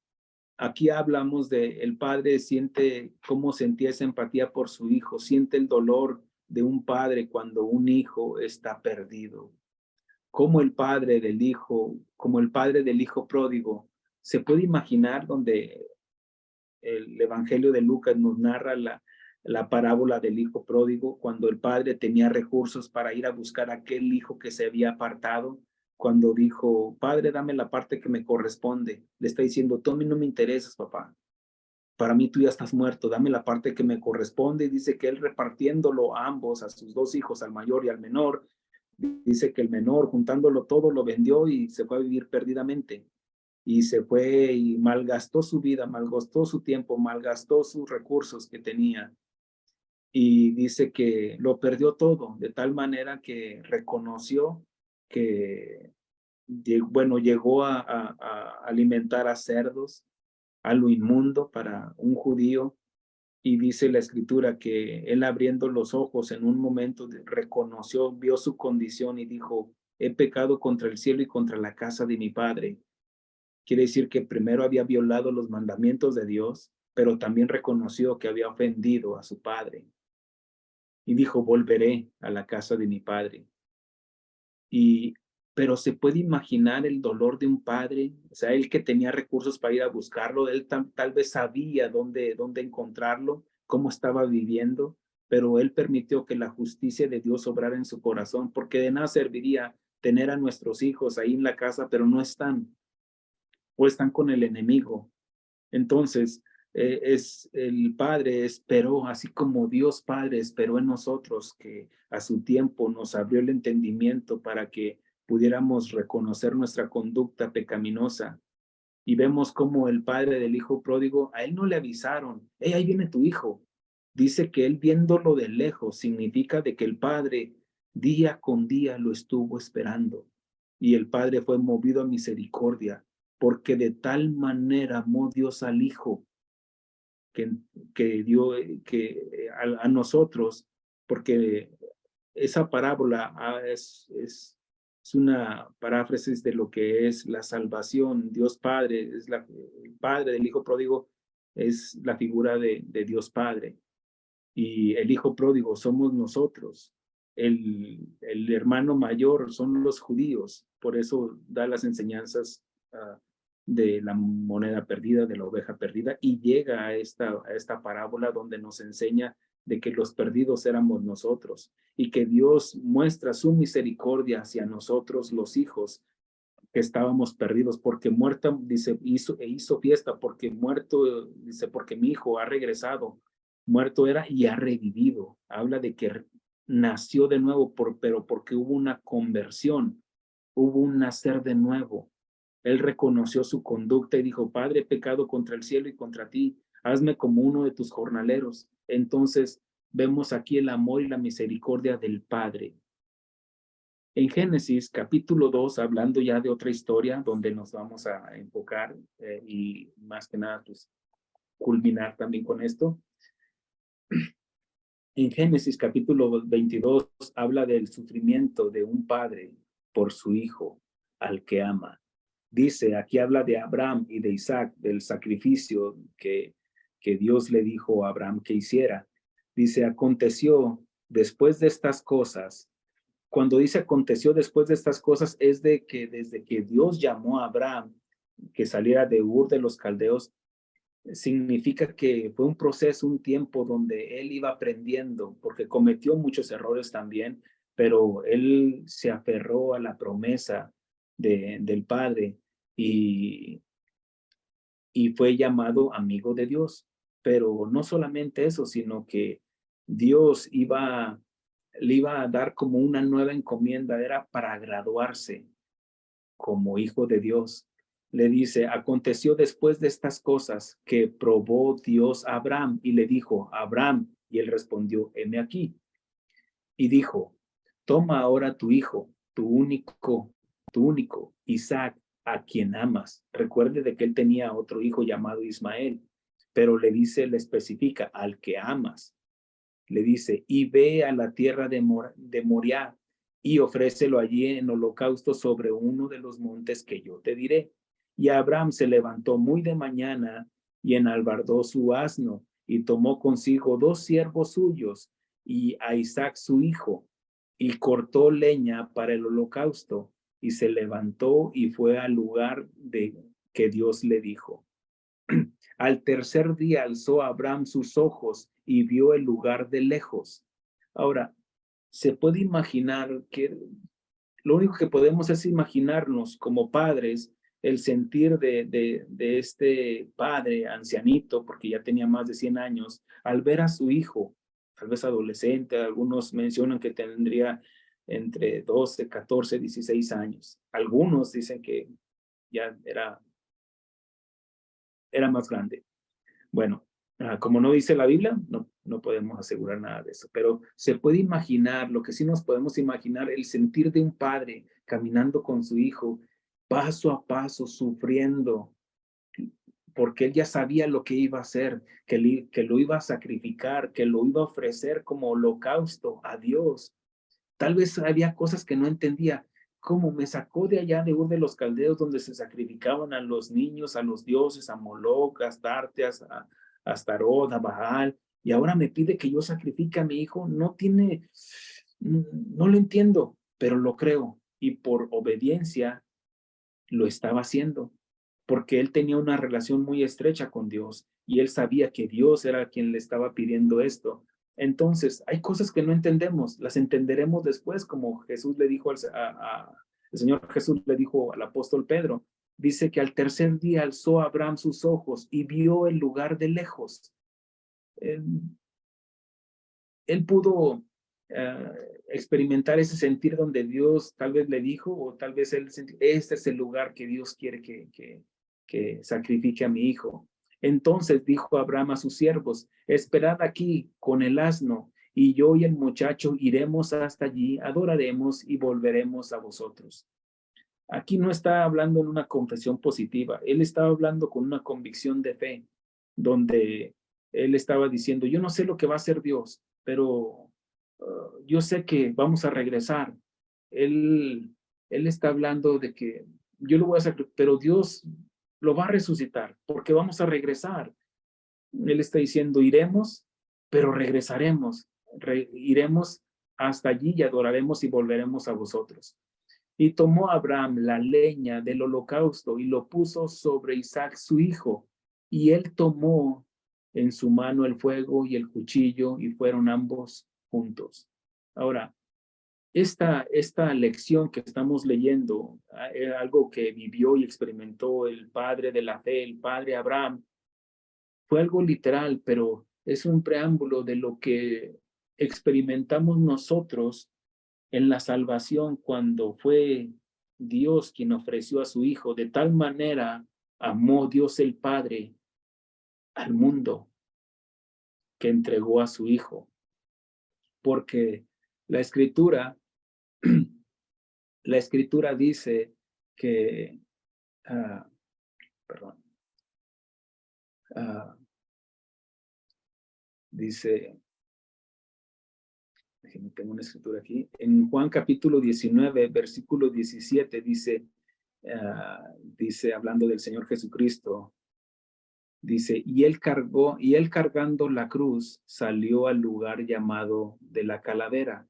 aquí hablamos de el padre siente cómo sentía esa empatía por su hijo, siente el dolor de un padre cuando un hijo está perdido. Como el padre del hijo, como el padre del hijo pródigo, se puede imaginar donde el Evangelio de Lucas nos narra la parábola del hijo pródigo, cuando el padre tenía recursos para ir a buscar a aquel hijo que se había apartado, cuando dijo, padre, dame la parte que me corresponde. Le está diciendo, tú a mí no me interesas, papá. Para mí tú ya estás muerto, dame la parte que me corresponde. Y dice que él repartiéndolo a ambos, a sus dos hijos, al mayor y al menor, dice que el menor, juntándolo todo, lo vendió y se fue a vivir perdidamente. Y se fue y malgastó su vida, malgastó su tiempo, malgastó sus recursos que tenía. Y dice que lo perdió todo, de tal manera que reconoció que, bueno, llegó a alimentar a cerdos, a lo inmundo para un judío. Y dice la escritura que él abriendo los ojos en un momento reconoció, vio su condición y dijo, he pecado contra el cielo y contra la casa de mi padre. Quiere decir que primero había violado los mandamientos de Dios, pero también reconoció que había ofendido a su padre. Y dijo, volveré a la casa de mi padre. Pero se puede imaginar el dolor de un padre, o sea, él que tenía recursos para ir a buscarlo, él tal vez sabía dónde encontrarlo, cómo estaba viviendo, pero él permitió que la justicia de Dios obrara en su corazón, porque de nada serviría tener a nuestros hijos ahí en la casa, pero no están, o están con el enemigo. Entonces, el Padre esperó, así como Dios Padre esperó en nosotros, que a su tiempo nos abrió el entendimiento para que pudiéramos reconocer nuestra conducta pecaminosa. Y vemos como el padre del hijo pródigo, a él no le avisaron, hey, ahí viene tu hijo. Dice que él viéndolo de lejos significa de que el padre día con día lo estuvo esperando. Y el padre fue movido a misericordia, porque de tal manera amó Dios al hijo que dio a nosotros, porque esa parábola es una paráfrasis de lo que es la salvación. Dios Padre, el Padre del Hijo Pródigo, es la figura de Dios Padre. Y el Hijo Pródigo somos nosotros. El hermano mayor son los judíos. Por eso da las enseñanzas de la moneda perdida, de la oveja perdida, y llega a esta parábola donde nos enseña de que los perdidos éramos nosotros y que Dios muestra su misericordia hacia nosotros, los hijos, que estábamos perdidos, porque muerta, dice, hizo fiesta, porque muerto, dice, porque mi hijo ha regresado, muerto era y ha revivido. Habla de que nació de nuevo, pero porque hubo una conversión, hubo un nacer de nuevo. Él reconoció su conducta y dijo, Padre, he pecado contra el cielo y contra ti, hazme como uno de tus jornaleros. Entonces vemos aquí el amor y la misericordia del Padre. En Génesis capítulo 2, hablando ya de otra historia donde nos vamos a enfocar y más que nada pues culminar también con esto. En Génesis capítulo 22 habla del sufrimiento de un padre por su hijo al que ama. Dice, aquí habla de Abraham y de Isaac, del sacrificio que Dios le dijo a Abraham que hiciera. Dice, aconteció después de estas cosas. Cuando dice aconteció después de estas cosas, es de que desde que Dios llamó a Abraham que saliera de Ur de los Caldeos, significa que fue un proceso, un tiempo donde él iba aprendiendo, porque cometió muchos errores también, pero él se aferró a la promesa del Padre y, y fue llamado amigo de Dios. Pero no solamente eso, sino que Dios le iba a dar como una nueva encomienda, era para graduarse como hijo de Dios. Le dice, aconteció después de estas cosas que probó Dios a Abraham y le dijo, Abraham, y él respondió, heme aquí. Y dijo, toma ahora tu hijo, tu único, Isaac, a quien amas. Recuerde de que él tenía otro hijo llamado Ismael, pero le dice, le especifica, al que amas. Le dice, y ve a la tierra de Moriah y ofrécelo allí en holocausto sobre uno de los montes que yo te diré. Y Abraham se levantó muy de mañana y enalbardó su asno y tomó consigo 2 siervos suyos y a Isaac su hijo y cortó leña para el holocausto y se levantó y fue al lugar de que Dios le dijo. Al tercer día alzó Abraham sus ojos y vio el lugar de lejos. Ahora, se puede imaginar que lo único que podemos es imaginarnos como padres el sentir de este padre ancianito, porque ya tenía más de 100 años, al ver a su hijo, tal vez adolescente, algunos mencionan que tendría entre 12, 14, 16 años. Algunos dicen que ya era más grande. Bueno, como no dice la Biblia, no podemos asegurar nada de eso, pero se puede imaginar, lo que sí nos podemos imaginar, el sentir de un padre caminando con su hijo, paso a paso, sufriendo, porque él ya sabía lo que iba a hacer, que lo iba a sacrificar, que lo iba a ofrecer como holocausto a Dios. Tal vez había cosas que no entendía. ¿Cómo me sacó de allá de Ur de los Caldeos donde se sacrificaban a los niños, a los dioses, a Moloch, a Astarte, a Astarot, a Baal, y ahora me pide que yo sacrifique a mi hijo? No lo entiendo, pero lo creo. Y por obediencia lo estaba haciendo, porque él tenía una relación muy estrecha con Dios y él sabía que Dios era quien le estaba pidiendo esto. Entonces, hay cosas que no entendemos, las entenderemos después, como Jesús le dijo el Señor Jesús le dijo al apóstol Pedro. Dice que al tercer día alzó Abraham sus ojos y vio el lugar de lejos. Él, él pudo experimentar ese sentir donde Dios tal vez le dijo, o tal vez él sintió, este es el lugar que Dios quiere que sacrifique a mi hijo. Entonces dijo Abraham a sus siervos, esperad aquí con el asno, y yo y el muchacho iremos hasta allí, adoraremos y volveremos a vosotros. Aquí no está hablando en una confesión positiva, él estaba hablando con una convicción de fe, donde él estaba diciendo, yo no sé lo que va a hacer Dios, pero yo sé que vamos a regresar. Él está hablando de que yo lo voy a hacer, pero Dios lo va a resucitar, porque vamos a regresar. Él está diciendo, iremos, pero regresaremos. Iremos hasta allí y adoraremos y volveremos a vosotros. Y tomó Abraham la leña del holocausto y lo puso sobre Isaac su hijo. Y él tomó en su mano el fuego y el cuchillo y fueron ambos juntos. Ahora, esta lección que estamos leyendo es algo que vivió y experimentó el padre de la fe, el padre Abraham. Fue algo literal, pero es un preámbulo de lo que experimentamos nosotros en la salvación cuando fue Dios quien ofreció a su Hijo. De tal manera amó Dios el Padre al mundo que entregó a su Hijo. Porque la Escritura, la Escritura dice que, perdón, dice, déjenme, tengo una escritura aquí, en Juan capítulo 19, versículo 17, dice, hablando del Señor Jesucristo, dice, y él cargando la cruz, salió al lugar llamado de la calavera,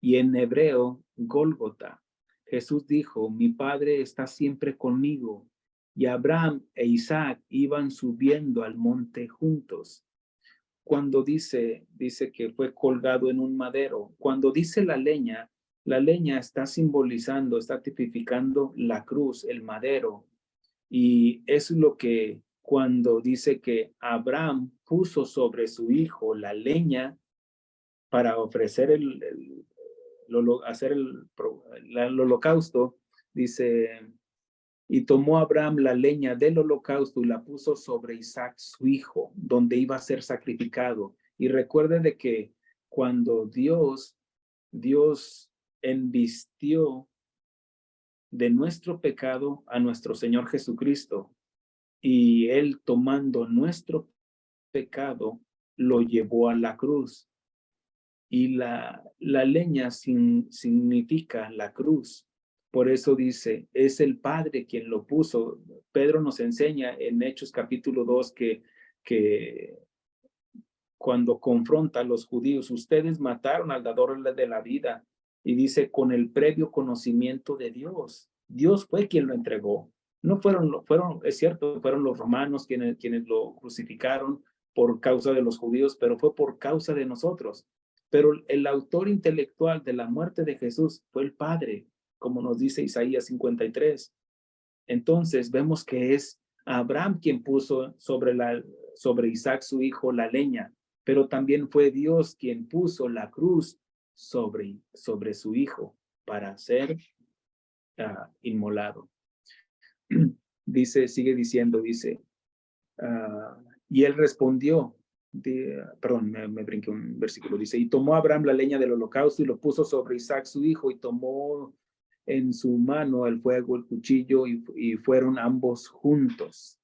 y en hebreo, Gólgota. Jesús dijo, mi Padre está siempre conmigo, y Abraham e Isaac iban subiendo al monte juntos. Cuando dice que fue colgado en un madero, cuando dice la leña está simbolizando, está tipificando la cruz, el madero, y es lo que cuando dice que Abraham puso sobre su hijo la leña para ofrecer hacer el holocausto, dice, y tomó Abraham la leña del holocausto y la puso sobre Isaac, su hijo, donde iba a ser sacrificado. Y recuerde de que cuando Dios envistió de nuestro pecado a nuestro Señor Jesucristo, y Él tomando nuestro pecado, lo llevó a la cruz. Y la leña significa la cruz. Por eso dice, es el Padre quien lo puso. Pedro nos enseña en Hechos capítulo 2 que cuando confronta a los judíos, ustedes mataron al dador de la vida, y dice, con el previo conocimiento de Dios. Dios fue quien lo entregó. No es cierto, fueron los romanos quienes lo crucificaron por causa de los judíos, pero fue por causa de nosotros. Pero el autor intelectual de la muerte de Jesús fue el Padre, como nos dice Isaías 53. Entonces vemos que es Abraham quien puso sobre Isaac su hijo la leña, pero también fue Dios quien puso la cruz sobre su hijo para ser inmolado. Sigue diciendo, y él respondió, perdón, me brinqué un versículo, dice, y tomó Abraham la leña del holocausto y lo puso sobre Isaac su hijo, y tomó en su mano el fuego, el cuchillo, y fueron ambos juntos.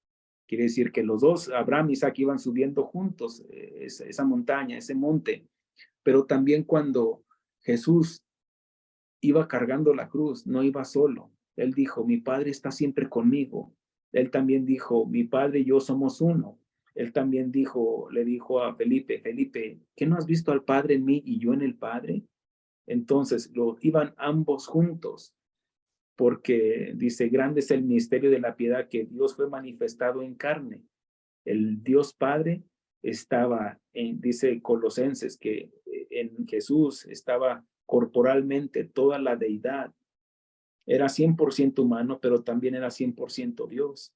Quiere decir que los dos, Abraham y Isaac, iban subiendo juntos esa montaña, ese monte. Pero también cuando Jesús iba cargando la cruz, no iba solo. Él dijo, mi Padre está siempre conmigo. Él también dijo, mi Padre y yo somos uno. Él también le dijo a Felipe, Felipe, ¿qué no has visto al Padre en mí y yo en el Padre? Entonces, iban ambos juntos, porque dice, grande es el misterio de la piedad, que Dios fue manifestado en carne. El Dios Padre estaba, dice Colosenses, que en Jesús estaba corporalmente toda la deidad. Era 100% humano, pero también era 100% Dios.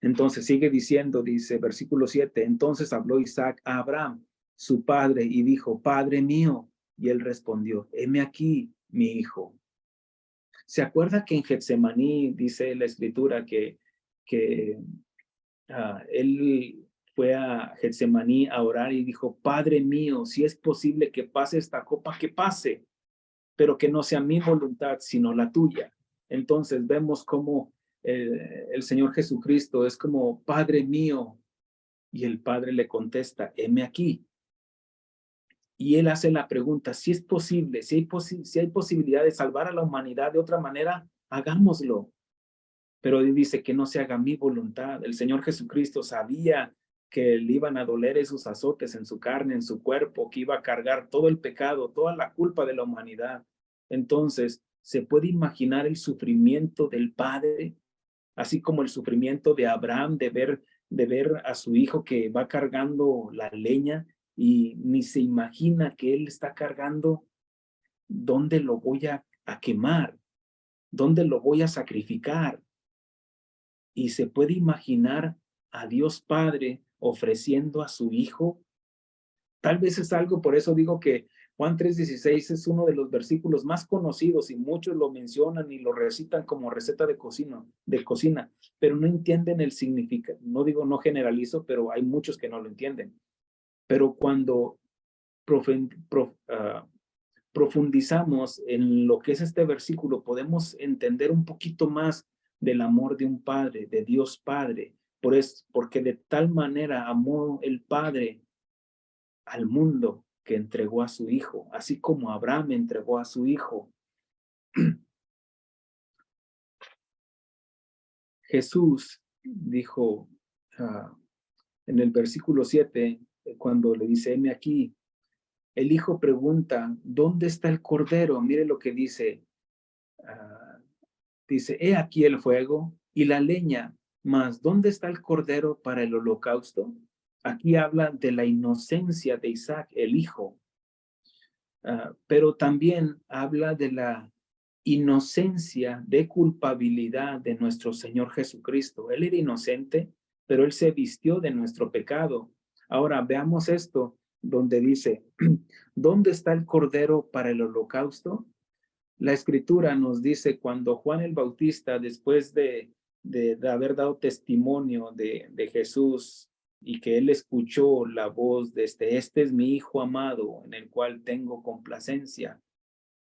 Entonces sigue diciendo, dice versículo 7, entonces habló Isaac a Abraham, su padre, y dijo, Padre mío. Y él respondió, heme aquí, mi hijo. ¿Se acuerda que en Getsemaní dice la escritura que él fue a Getsemaní a orar y dijo, Padre mío, si es posible que pase esta copa, que pase, pero que no sea mi voluntad, sino la tuya? Entonces vemos cómo el Señor Jesucristo es como, Padre mío, y el Padre le contesta, heme aquí. Y él hace la pregunta, si es posible, si hay posibilidad de salvar a la humanidad de otra manera, hagámoslo. Pero él dice que no se haga mi voluntad. El Señor Jesucristo sabía que le iban a doler esos azotes en su carne, en su cuerpo, que iba a cargar todo el pecado, toda la culpa de la humanidad. Entonces, ¿se puede imaginar el sufrimiento del Padre? Así como el sufrimiento de Abraham de ver a su hijo que va cargando la leña y ni se imagina que él está cargando, ¿dónde lo voy a quemar? ¿Dónde lo voy a sacrificar? Y se puede imaginar a Dios Padre ofreciendo a su Hijo. Tal vez es algo, por eso digo que Juan 3:16 es uno de los versículos más conocidos y muchos lo mencionan y lo recitan como receta de cocina, pero no entienden el significado. No digo, no generalizo, pero hay muchos que no lo entienden. Pero cuando profundizamos en lo que es este versículo, podemos entender un poquito más del amor de un padre, de Dios Padre. Porque de tal manera amó el Padre al mundo que entregó a su hijo, así como Abraham entregó a su hijo. Jesús dijo en el versículo 7, cuando le dice, heme aquí, el hijo pregunta, ¿dónde está el cordero? Mire lo que dice, dice, he aquí el fuego y la leña, mas ¿dónde está el cordero para el holocausto? Aquí habla de la inocencia de Isaac, el hijo, pero también habla de la inocencia de culpabilidad de nuestro Señor Jesucristo. Él era inocente, pero Él se vistió de nuestro pecado. Ahora veamos esto, donde dice, ¿dónde está el cordero para el holocausto? La escritura nos dice cuando Juan el Bautista, después de haber dado testimonio de Jesús y que él escuchó la voz de este es mi hijo amado en el cual tengo complacencia.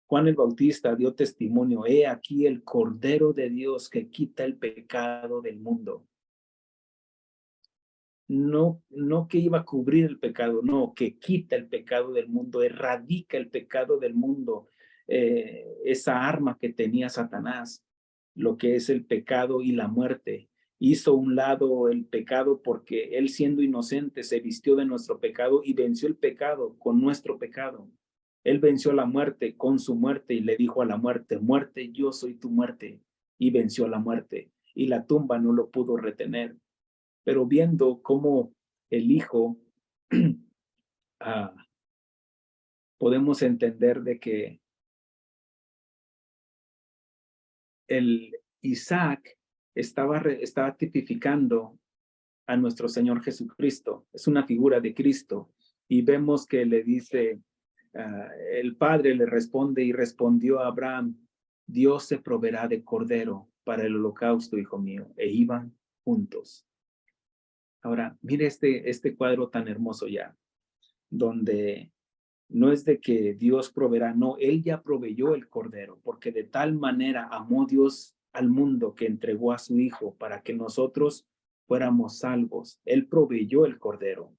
Juan el Bautista dio testimonio, he aquí el Cordero de Dios que quita el pecado del mundo. No que iba a cubrir el pecado, no, que quita el pecado del mundo, erradica el pecado del mundo, esa arma que tenía Satanás, lo que es el pecado y la muerte. Hizo a un lado el pecado porque él siendo inocente se vistió de nuestro pecado y venció el pecado con nuestro pecado. Él venció la muerte con su muerte y le dijo a la muerte, muerte, yo soy tu muerte, y venció la muerte y la tumba no lo pudo retener. Pero viendo cómo el hijo, podemos entender de que el Isaac estaba tipificando a nuestro Señor Jesucristo. Es una figura de Cristo. Y vemos que le dice, el padre le responde y respondió a Abraham, Dios se proveerá de cordero para el holocausto, hijo mío. E iban juntos. Ahora, mire este cuadro tan hermoso ya, donde no es de que Dios proveerá, no, Él ya proveyó el cordero, porque de tal manera amó Dios al mundo que entregó a su Hijo para que nosotros fuéramos salvos. Él proveyó el cordero,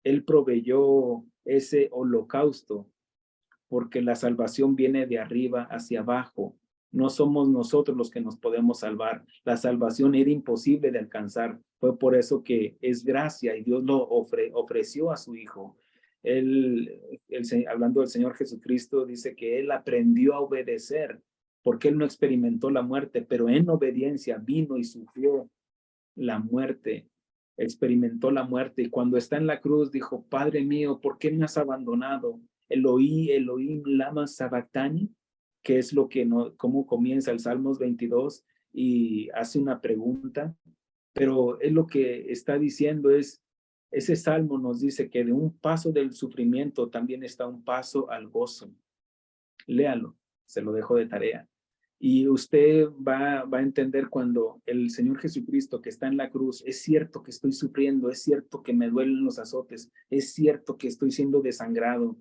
Él proveyó ese holocausto, porque la salvación viene de arriba hacia abajo. No somos nosotros los que nos podemos salvar. La salvación era imposible de alcanzar. Fue por eso que es gracia y Dios lo ofreció a su Hijo. Hablando del Señor Jesucristo, dice que Él aprendió a obedecer porque Él no experimentó la muerte, pero en obediencia vino y sufrió la muerte, experimentó la muerte. Y cuando está en la cruz dijo, Padre mío, ¿por qué me has abandonado? Eloí, Elohim, lama sabactani, que es lo que no, cómo comienza el Salmos 22 y hace una pregunta, pero es lo que está diciendo ese salmo nos dice que de un paso del sufrimiento también está un paso al gozo. Léalo, se lo dejo de tarea. Y usted va a entender cuando el Señor Jesucristo que está en la cruz, es cierto que estoy sufriendo, es cierto que me duelen los azotes, es cierto que estoy siendo desangrado,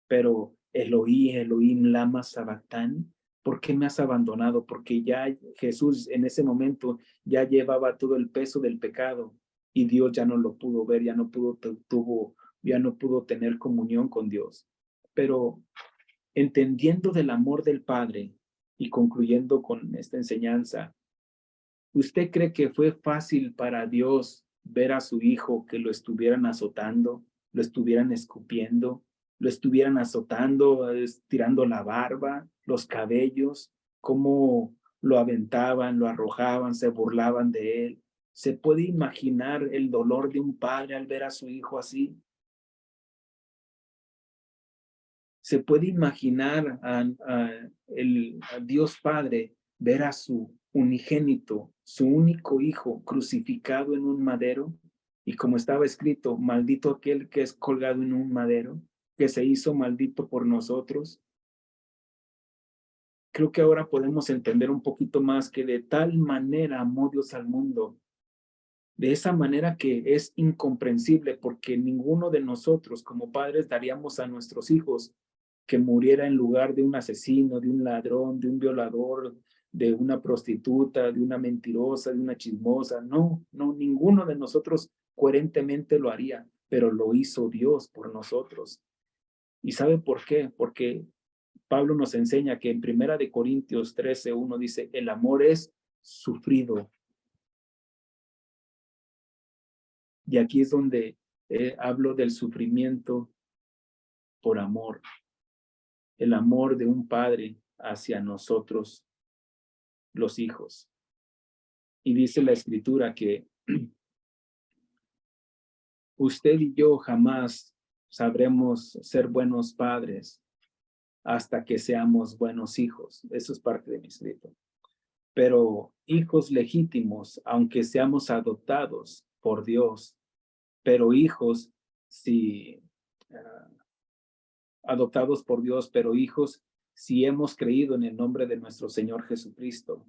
pero Eloí, Elohim, lama sabactani, ¿por qué me has abandonado? Porque ya Jesús en ese momento ya llevaba todo el peso del pecado y Dios ya no lo pudo ver, ya no pudo tener comunión con Dios. Pero entendiendo del amor del Padre y concluyendo con esta enseñanza, ¿usted cree que fue fácil para Dios ver a su hijo que lo estuvieran azotando, lo estuvieran escupiendo, lo estuvieran azotando, tirando la barba, los cabellos, cómo lo aventaban, lo arrojaban, se burlaban de él? ¿Se puede imaginar el dolor de un padre al ver a su hijo así? ¿Se puede imaginar a Dios Padre ver a su unigénito, su único hijo, crucificado en un madero? Y como estaba escrito, maldito aquel que es colgado en un madero. que se hizo maldito por nosotros, creo que ahora podemos entender un poquito más que de tal manera amó Dios al mundo, de esa manera que es incomprensible, porque ninguno de nosotros como padres daríamos a nuestros hijos que muriera en lugar de un asesino, de un ladrón, de un violador, de una prostituta, de una mentirosa, de una chismosa. No, no, ninguno de nosotros coherentemente lo haría, pero lo hizo Dios por nosotros. ¿Y sabe por qué? Porque Pablo nos enseña que en 1 Corintios 13:1 dice, el amor es sufrido. Y aquí es donde hablo del sufrimiento por amor. El amor de un padre hacia nosotros, los hijos. Y dice la Escritura que usted y yo jamás sabremos ser buenos padres hasta que seamos buenos hijos. Eso es parte de mi escrito. Pero hijos legítimos, aunque seamos adoptados por Dios, pero hijos, si adoptados por Dios, pero hijos, si hemos creído en el nombre de nuestro Señor Jesucristo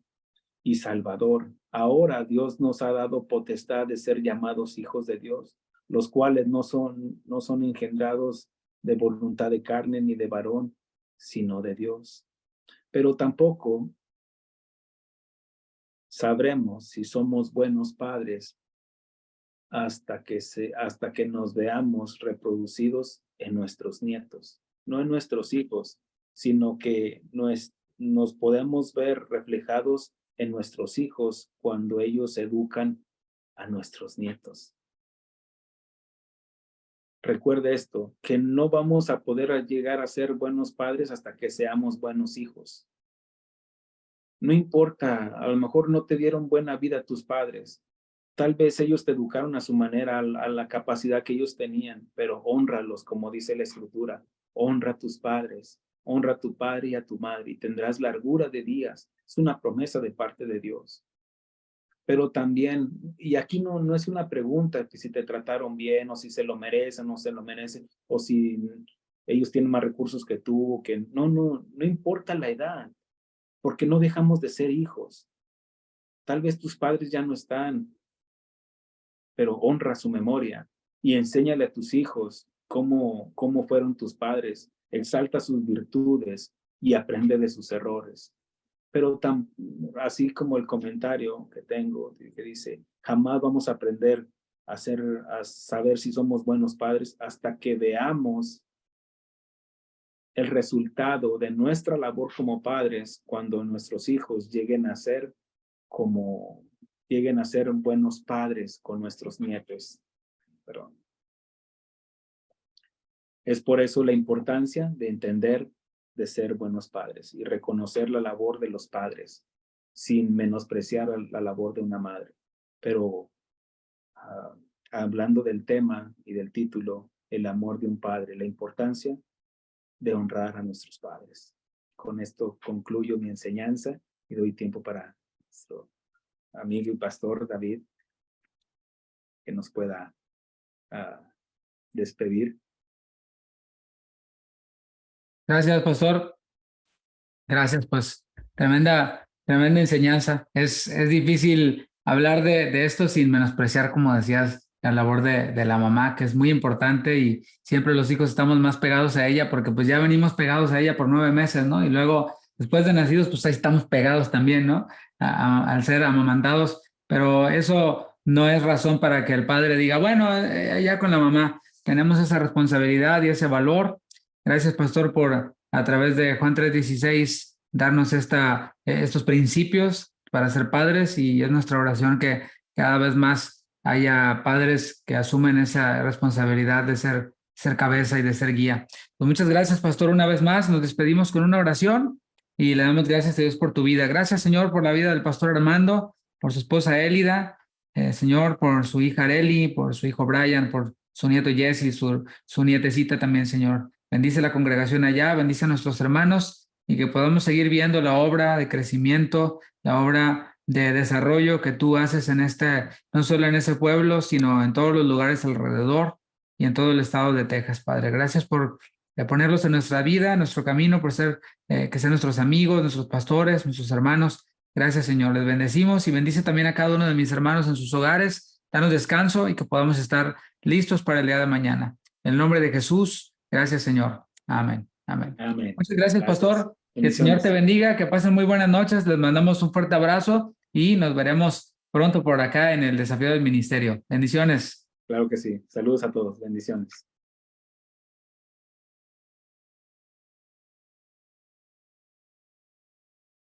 y Salvador. Ahora Dios nos ha dado potestad de ser llamados hijos de Dios, los cuales no son engendrados de voluntad de carne ni de varón, sino de Dios. Pero tampoco sabremos si somos buenos padres hasta que nos veamos reproducidos en nuestros nietos, no en nuestros hijos, sino que nos podemos ver reflejados en nuestros hijos cuando ellos educan a nuestros nietos. Recuerde esto, que no vamos a poder llegar a ser buenos padres hasta que seamos buenos hijos. No importa, a lo mejor no te dieron buena vida tus padres. Tal vez ellos te educaron a su manera, a la capacidad que ellos tenían, pero hónralos, como dice la Escritura. Honra a tus padres, honra a tu padre y a tu madre, y tendrás largura de días. Es una promesa de parte de Dios. Pero también, y aquí no es una pregunta que si te trataron bien, o si se lo merecen o no se lo merecen, o si ellos tienen más recursos que tú, que no importa la edad, porque no dejamos de ser hijos. Tal vez tus padres ya no están, pero honra su memoria y enséñale a tus hijos cómo fueron tus padres, exalta sus virtudes y aprende de sus errores. Pero así como el comentario que tengo, que dice, jamás vamos a aprender a saber si somos buenos padres hasta que veamos el resultado de nuestra labor como padres cuando nuestros hijos lleguen a ser buenos padres con nuestros nietos. Perdón. Es por eso la importancia de entender de ser buenos padres y reconocer la labor de los padres sin menospreciar la labor de una madre. Pero hablando del tema y del título, el amor de un padre, la importancia de honrar a nuestros padres. Con esto concluyo mi enseñanza y doy tiempo para nuestro amigo y pastor David que nos pueda despedir. Gracias, pastor. Gracias, pues tremenda enseñanza. Es difícil hablar de esto sin menospreciar, como decías, la labor de la mamá, que es muy importante y siempre los hijos estamos más pegados a ella porque pues ya venimos pegados a ella por 9 meses, ¿no? Y luego, después de nacidos, pues ahí estamos pegados también, ¿no? Al ser amamantados, pero eso no es razón para que el padre diga, bueno, ya con la mamá tenemos esa responsabilidad y ese valor. Gracias, pastor, por a través de Juan 3:16 darnos estos principios para ser padres, y es nuestra oración que cada vez más haya padres que asumen esa responsabilidad de ser cabeza y de ser guía. Pues muchas gracias, pastor, una vez más. Nos despedimos con una oración y le damos gracias a Dios por tu vida. Gracias, Señor, por la vida del pastor Armando, por su esposa Élida, Señor, por su hija Areli, por su hijo Brian, por su nieto Jesse, su nietecita también, Señor. Bendice la congregación allá, bendice a nuestros hermanos y que podamos seguir viendo la obra de crecimiento, la obra de desarrollo que tú haces no solo en ese pueblo, sino en todos los lugares alrededor y en todo el estado de Texas, Padre. Gracias por de ponerlos en nuestra vida, en nuestro camino, por ser, que sean nuestros amigos, nuestros pastores, nuestros hermanos. Gracias, Señor. Les bendecimos y bendice también a cada uno de mis hermanos en sus hogares. Danos descanso y que podamos estar listos para el día de mañana. En el nombre de Jesús, gracias, Señor. Amén. Amén. Amén. Muchas gracias, pastor. Que el Señor Bendiciones. te bendiga, que pasen muy buenas noches. Les mandamos un fuerte abrazo y nos veremos pronto por acá en el Desafío del Ministerio. Bendiciones. Claro que sí. Saludos a todos. Bendiciones.